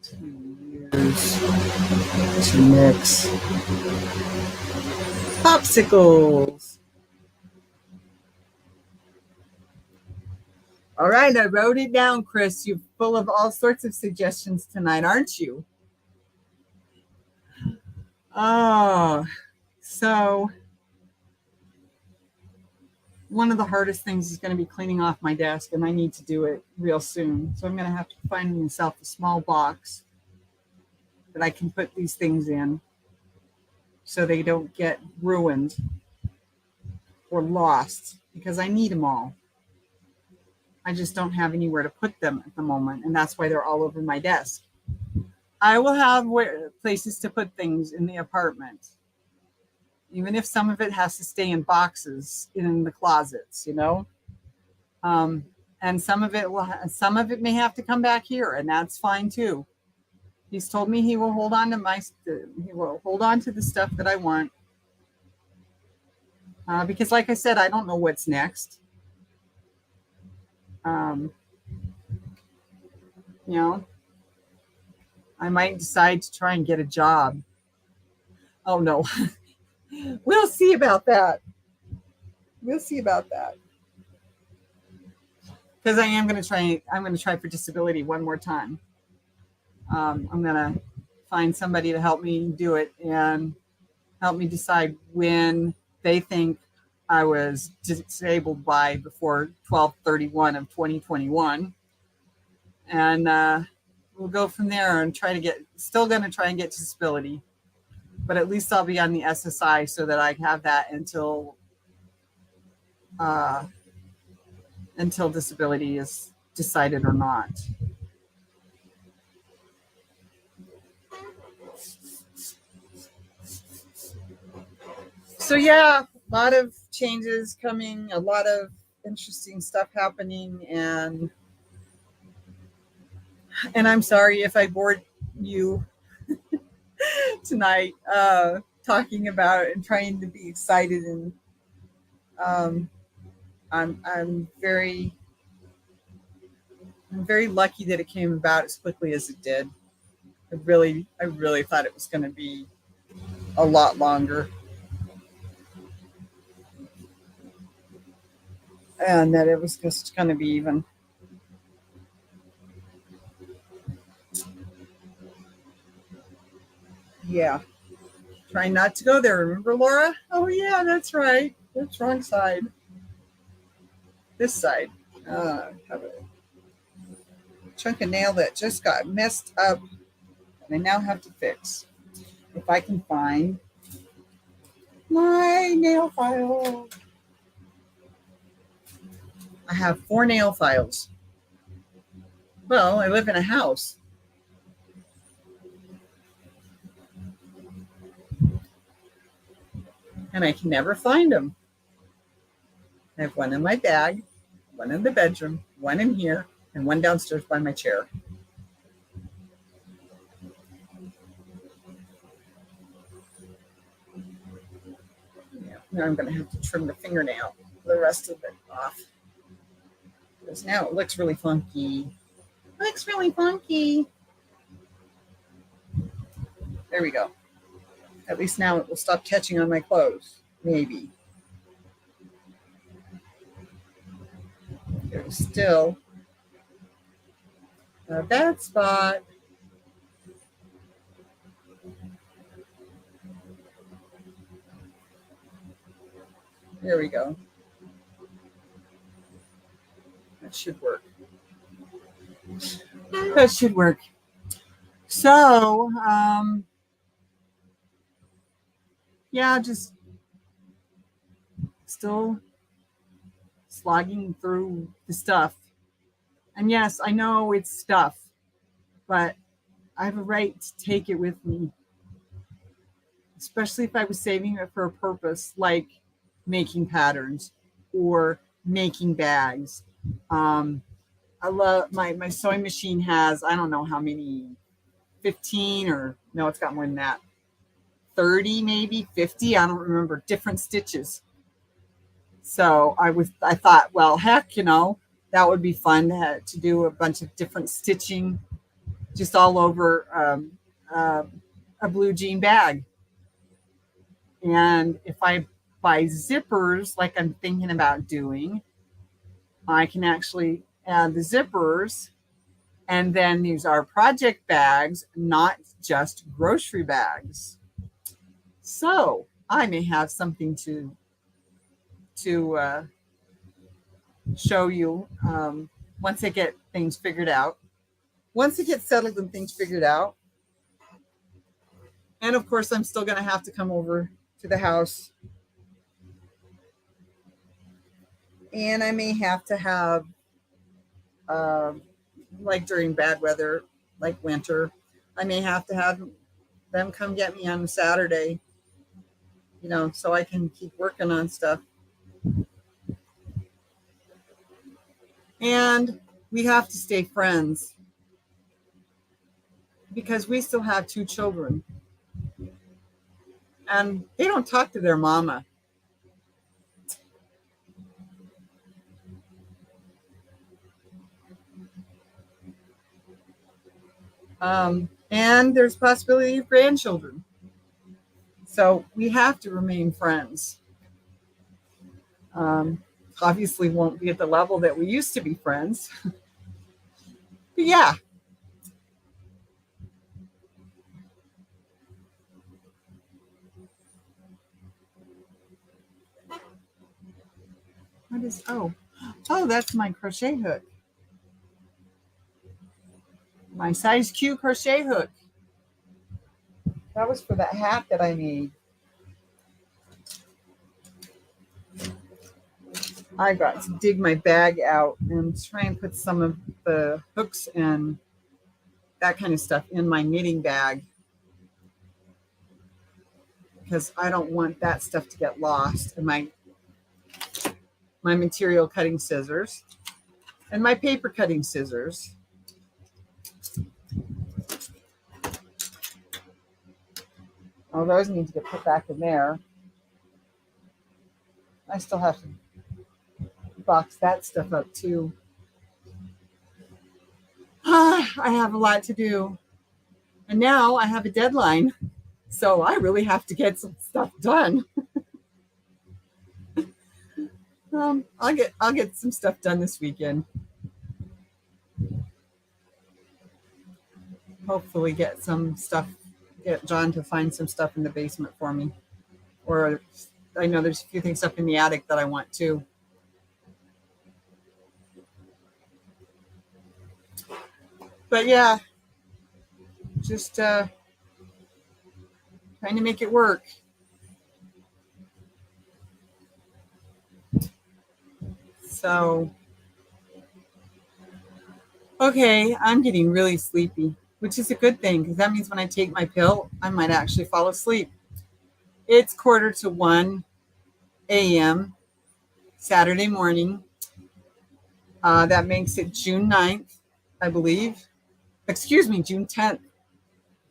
To use to mix popsicles. All right, I wrote it down, Chris. You're full of all sorts of suggestions tonight, aren't you? Oh, so one of the hardest things is going to be cleaning off my desk, and I need to do it real soon. So I'm going to have to find myself a small box that I can put these things in so they don't get ruined or lost, because I need them all. I just don't have anywhere to put them at the moment, and that's why they're all over my desk. I will have places to put things in the apartment, even if some of it has to stay in boxes in the closets, and some of it may have to come back here, and that's fine too. He's told me he will hold on to the stuff that I want, because, like I said, I don't know what's next. I might decide to try and get a job. Oh no, we'll see about that. Because I am going to try. I'm going to try for disability one more time. I'm going to find somebody to help me do it and help me decide when they think I was disabled by before 12/31 of 2021. And we'll go from there and still going to try and get disability. But at least I'll be on the SSI so that I have that until disability is decided or not. So yeah, a lot of changes coming, a lot of interesting stuff happening, and I'm sorry if I bored you tonight talking about it and trying to be excited, and I'm very lucky that it came about as quickly as it did. I really thought it was going to be a lot longer, and that it was just going to be even. Yeah. Trying not to go there. Remember, Laura? Oh, yeah, that's right. That's wrong side. This side. Have a chunk of nail that just got messed up, and I now have to fix. If I can find my nail file. I have 4 nail files. Well, I live in a house. and I can never find them. I have one in my bag, one in the bedroom, one in here, and one downstairs by my chair. Yeah, now I'm going to have to trim the fingernail, the rest of it off. Because now it looks really funky. Looks really funky. There we go. At least now it will stop catching on my clothes. Maybe. There's still a bad spot. There we go. That should work. That should work. So, yeah, just still slogging through the stuff. And yes, I know it's stuff, but I have a right to take it with me, especially if I was saving it for a purpose like making patterns or making bags. I love my sewing machine has, I don't know how many, 15 or no, it's got more than that. 30, maybe 50, I don't remember, different stitches. So I thought, well, heck, that would be fun to do a bunch of different stitching just all over a blue jean bag. And if I buy zippers, like I'm thinking about doing, I can actually add the zippers. And then these are project bags, not just grocery bags. So I may have something to show you once I get things figured out. Once I get settled and things figured out. And of course, I'm still going to have to come over to the house. And I may have to have, like during bad weather, like winter, I may have to have them come get me on Saturday, so I can keep working on stuff. And we have to stay friends because we still have 2 children. And they don't talk to their mama. And there's possibility of grandchildren. So we have to remain friends. Obviously won't be at the level that we used to be friends. But yeah. What is, oh, that's my crochet hook. My size Q crochet hook. That was for that hat that I made. I got to dig my bag out and try and put some of the hooks and that kind of stuff in my knitting bag because I don't want that stuff to get lost. And my material cutting scissors and my paper cutting scissors. All those need to get put back in there. I still have to box that stuff up too. I have a lot to do. And now I have a deadline. So I really have to get some stuff done. I'll get some stuff done this weekend. Hopefully get John to find some stuff in the basement for me. Or I know there's a few things up in the attic that I want too. But yeah, just trying to make it work. So, okay, I'm getting really sleepy, which is a good thing because that means when I take my pill, I might actually fall asleep. It's 1:45 a.m. Saturday morning. That makes it June 9th, I believe. Excuse me, June 10th.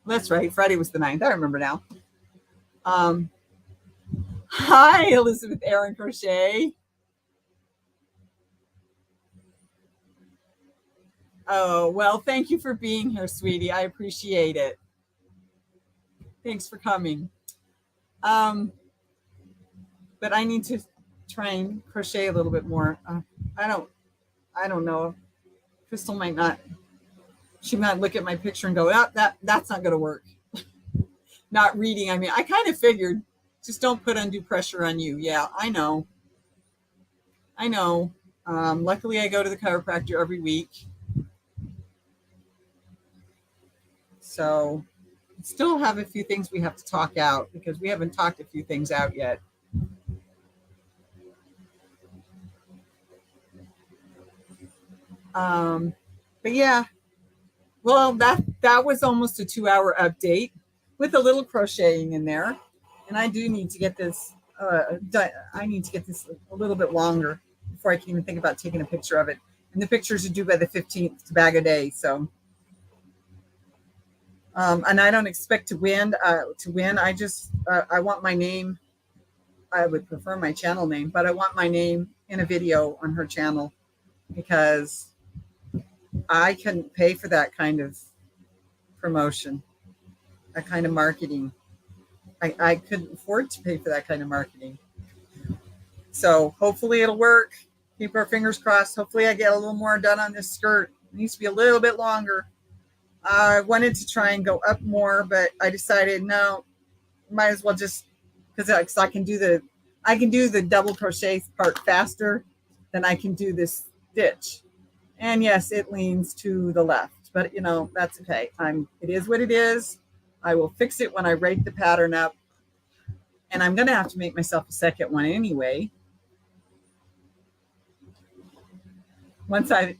That's right. Friday was the 9th. I remember now. Um, Hi, Elizabeth Aaron Crochet. Oh, well, thank you for being here, sweetie. I appreciate it. Thanks for coming. Um, but I need to try and crochet a little bit more. I don't, I don't know. Crystal might not. She might look at my picture and go, "Ah, that's not going to work." Not reading. I mean, I kind of figured. Just don't put undue pressure on you. Yeah, I know. I know. Luckily, I go to the chiropractor every week, so still have a few things we have to talk out because we haven't talked a few things out yet. Um, but yeah, well, that was almost a 2-hour update with a little crocheting in there, and I do need to get this. I need to get this a little bit longer before I can even think about taking a picture of it. And the pictures are due by the 15th to bag a day. So, and I don't expect to win. I just I want my name. I would prefer my channel name, but I want my name in a video on her channel because I couldn't pay for that kind of promotion, that kind of marketing. I couldn't afford to pay for that kind of marketing. So hopefully it'll work. Keep our fingers crossed. Hopefully I get a little more done on this skirt. It needs to be a little bit longer. I wanted to try and go up more, but I decided no, might as well just because I can do the double crochet part faster than I can do this stitch. And yes, it leans to the left, but that's okay. It is what it is. I will fix it when I write the pattern up. And I'm going to have to make myself a second one anyway. Once I've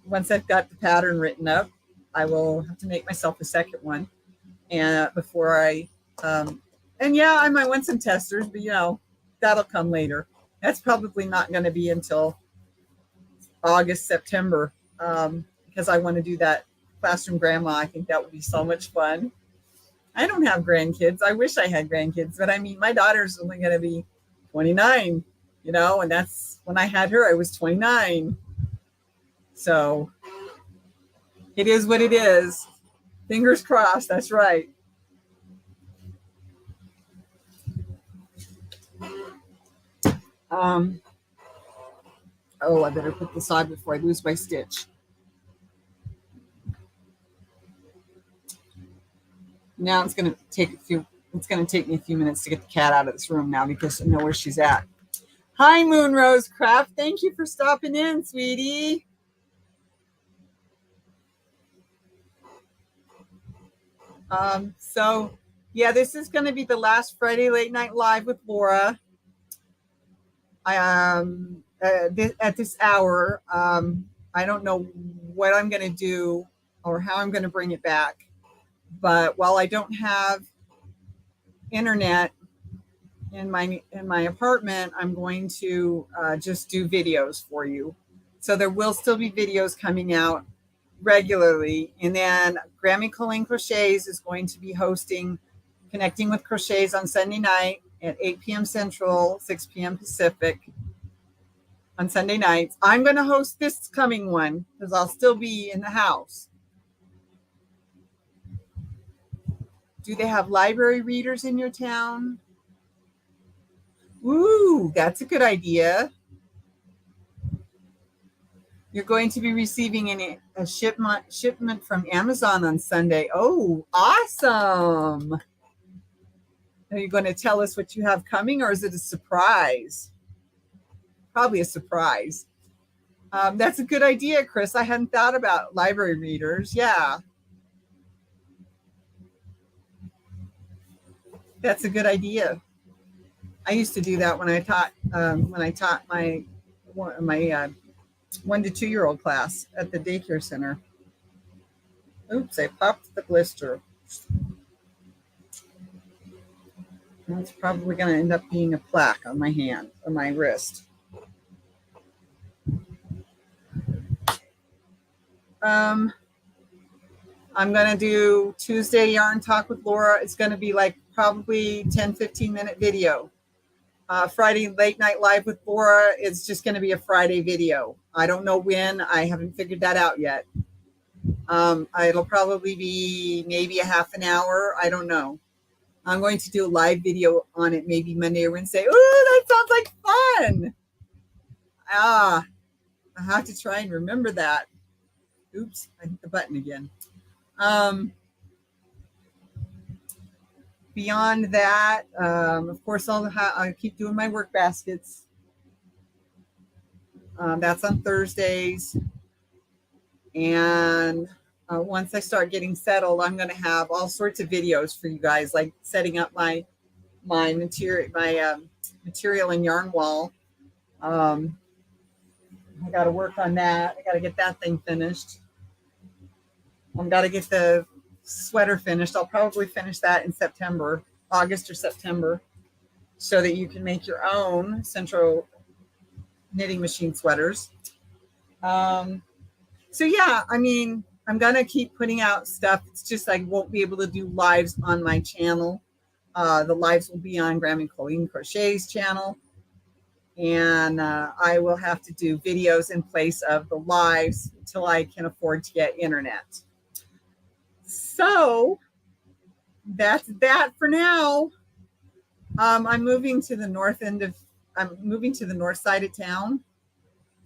got the pattern written up, I will have to make myself a second one. And before and yeah, I might want some testers, but that'll come later. That's probably not going to be until August, September, because I want to do that classroom grandma. I think that would be so much fun. I don't have grandkids. I wish I had grandkids, but I mean, my daughter's only going to be 29, and that's when I had her, I was 29. So it is what it is. Fingers crossed. That's right. I better put this on before I lose my stitch. Now it's going to take me a few minutes to get the cat out of this room now because I know where she's at. Hi, Moonrose Craft. Thank you for stopping in, sweetie. So yeah, this is going to be the last Friday Late Night Live with Laura. At this hour, I don't know what I'm going to do or how I'm going to bring it back. But while I don't have internet in my apartment, I'm going to just do videos for you. So there will still be videos coming out regularly. And then Grammy Colleen Crochets is going to be hosting Connecting with Crochets on Sunday night at 8 p.m. Central, 6 p.m. Pacific on Sunday nights. I'm going to host this coming one because I'll still be in the house. Do they have library readers in your town? Ooh, that's a good idea. You're going to be receiving a shipment from Amazon on Sunday. Oh, awesome. Are you going to tell us what you have coming, or is it a surprise? Probably a surprise. That's a good idea, Chris. I hadn't thought about library readers. Yeah. That's a good idea. I used to do that when I taught my 1 to 2 year old class at the daycare center. Oops, I popped the blister. That's probably going to end up being a plaque on my hand or my wrist. I'm going to do Tuesday Yarn Talk with Laura. It's going to be like probably 10-15 minute video. Friday Late Night Live with Laura, it's just going to be a Friday video. I don't know when. I haven't figured that out yet. It'll probably be maybe a half an hour. I don't know. I'm going to do a live video on it maybe Monday or Wednesday. Oh, that sounds like fun. I have to try and remember that. Oops, I hit the button again. Beyond that, of course, I keep doing my work baskets. That's on Thursdays. And once I start getting settled, I'm going to have all sorts of videos for you guys, like setting up my material and yarn wall. I got to work on that. I got to get that thing finished. I've got to get the sweater finished. I'll probably finish that in September, August or September, so that you can make your own central knitting machine sweaters. So yeah, I mean, I'm going to keep putting out stuff. It's just I won't be able to do lives on my channel. The lives will be on Graham and Colleen Crochet's channel. And I will have to do videos in place of the lives until I can afford to get internet. So that's that for now. I'm moving to the north side of town.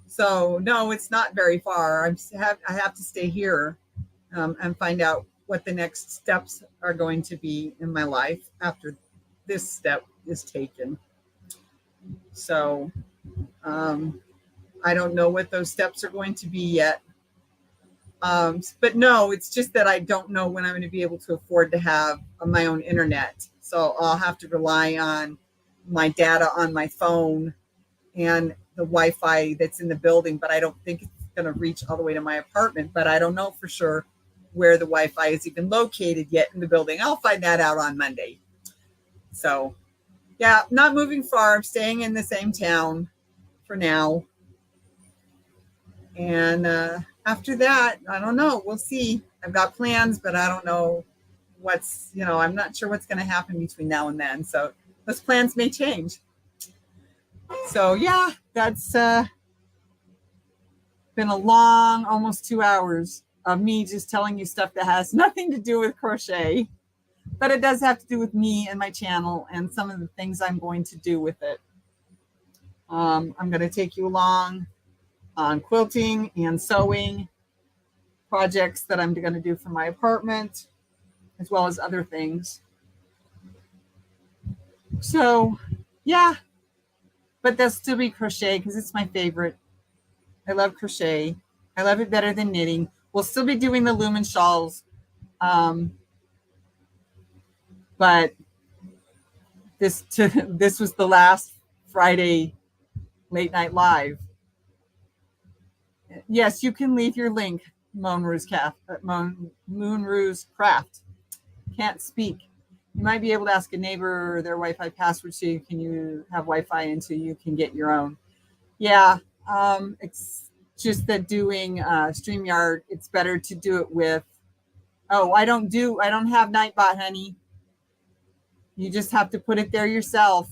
So no, it's not very far. I have to stay here and find out what the next steps are going to be in my life after this step is taken. So I don't know what those steps are going to be yet. But no, it's just that I don't know when I'm going to be able to afford to have my own internet. So I'll have to rely on my data on my phone and the Wi-Fi that's in the building, but I don't think it's going to reach all the way to my apartment. But I don't know for sure where the Wi-Fi is even located yet in the building. I'll find that out on Monday. So yeah, not moving far. I'm staying in the same town for now. And after that, I don't know. We'll see. I've got plans, but I don't know I'm not sure what's going to happen between now and then. So those plans may change. So yeah, that's been a long, almost 2 hours of me just telling you stuff that has nothing to do with crochet, but it does have to do with me and my channel and some of the things I'm going to do with it. I'm going to take you along on quilting and sewing projects that I'm going to do for my apartment, as well as other things. So yeah, but they'll still be crochet because it's my favorite. I love crochet. I love it better than knitting. We'll still be doing the Lumin shawls. But this was the last Friday Late Night Live. Yes, you can leave your link, Moonroo's Craft. Can't speak. You might be able to ask a neighbor their Wi-Fi password so you can have Wi-Fi until you can get your own. Yeah, it's just that doing StreamYard, it's better to do it with. Oh, I don't have Nightbot, honey. You just have to put it there yourself.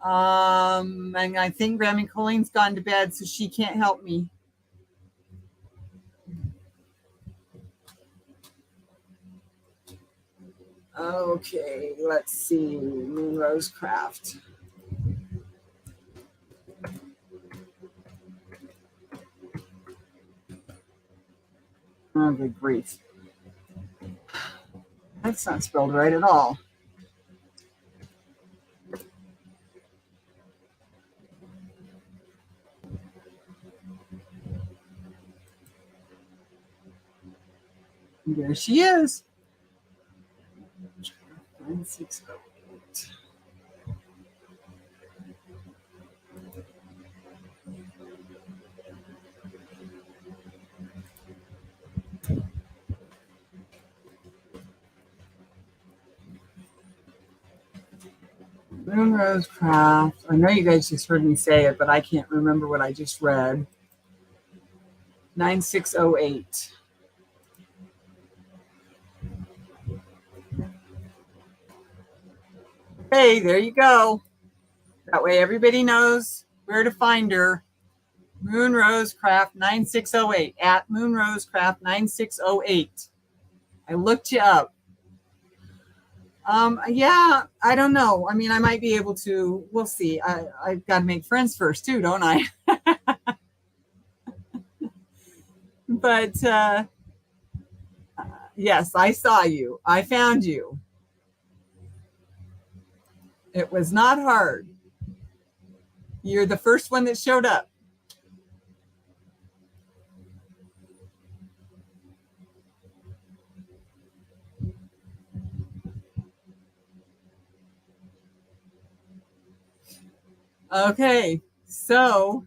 And I think Grammy Colleen's gone to bed, so she can't help me. Okay, let's see. Moonrose Craft. Oh, good grief. That's not spelled right at all. There she is. 9608. Moon Rose Craft. I know you guys just heard me say it, but I can't remember what I just read. 9608. Hey, there you go. That way everybody knows where to find her. Moon Rose Craft 9608 at Moon Rose Craft 9608. I looked you up. Yeah, I don't know. I mean, I might be able to. We'll see. I've got to make friends first, too, don't I? But yes, I saw you. I found you. It was not hard. You're the first one that showed up. Okay, so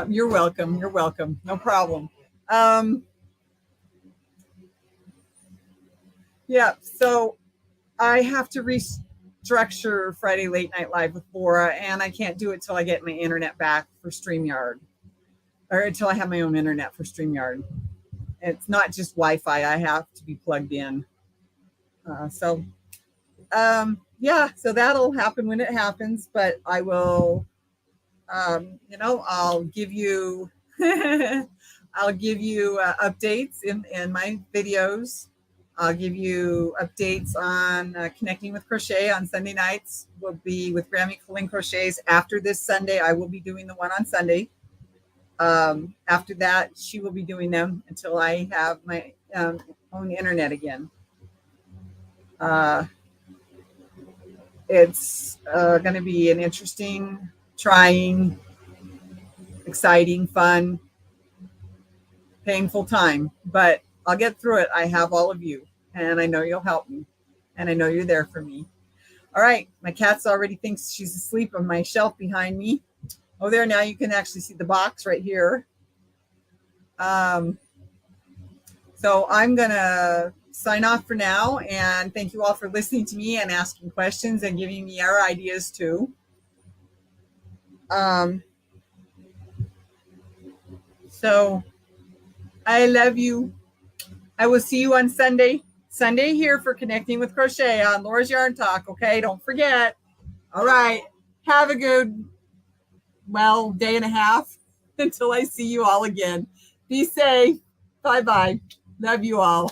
you're welcome. You're welcome. No problem. Yeah, so I have to restructure Friday Late Night Live with Laura, and I can't do it till I get my internet back for StreamYard, or until I have my own internet for StreamYard. It's not just Wi-Fi; I have to be plugged in. Yeah, so that'll happen when it happens. But I will, I'll give you, I'll give you updates in my videos. I'll give you updates on Connecting with Crochet on Sunday nights. Will be with Grammy Colleen Crochets. After this Sunday, I will be doing the one on Sunday. After that, she will be doing them until I have my own internet again. It's going to be an interesting, trying, exciting, fun, painful time, but I'll get through it. I have all of you, and I know you'll help me, and I know you're there for me. All right, my cat's already thinks she's asleep on my shelf behind me. Oh, there, now you can actually see the box right here. So I'm going to sign off for now, and thank you all for listening to me and asking questions and giving me your ideas too. So I love you. I will see you on Sunday. Sunday here for Connecting with Crochet on Laura's Yarn Talk. Okay, don't forget. All right. Have a good, day and a half until I see you all again. Be safe. Bye-bye. Love you all.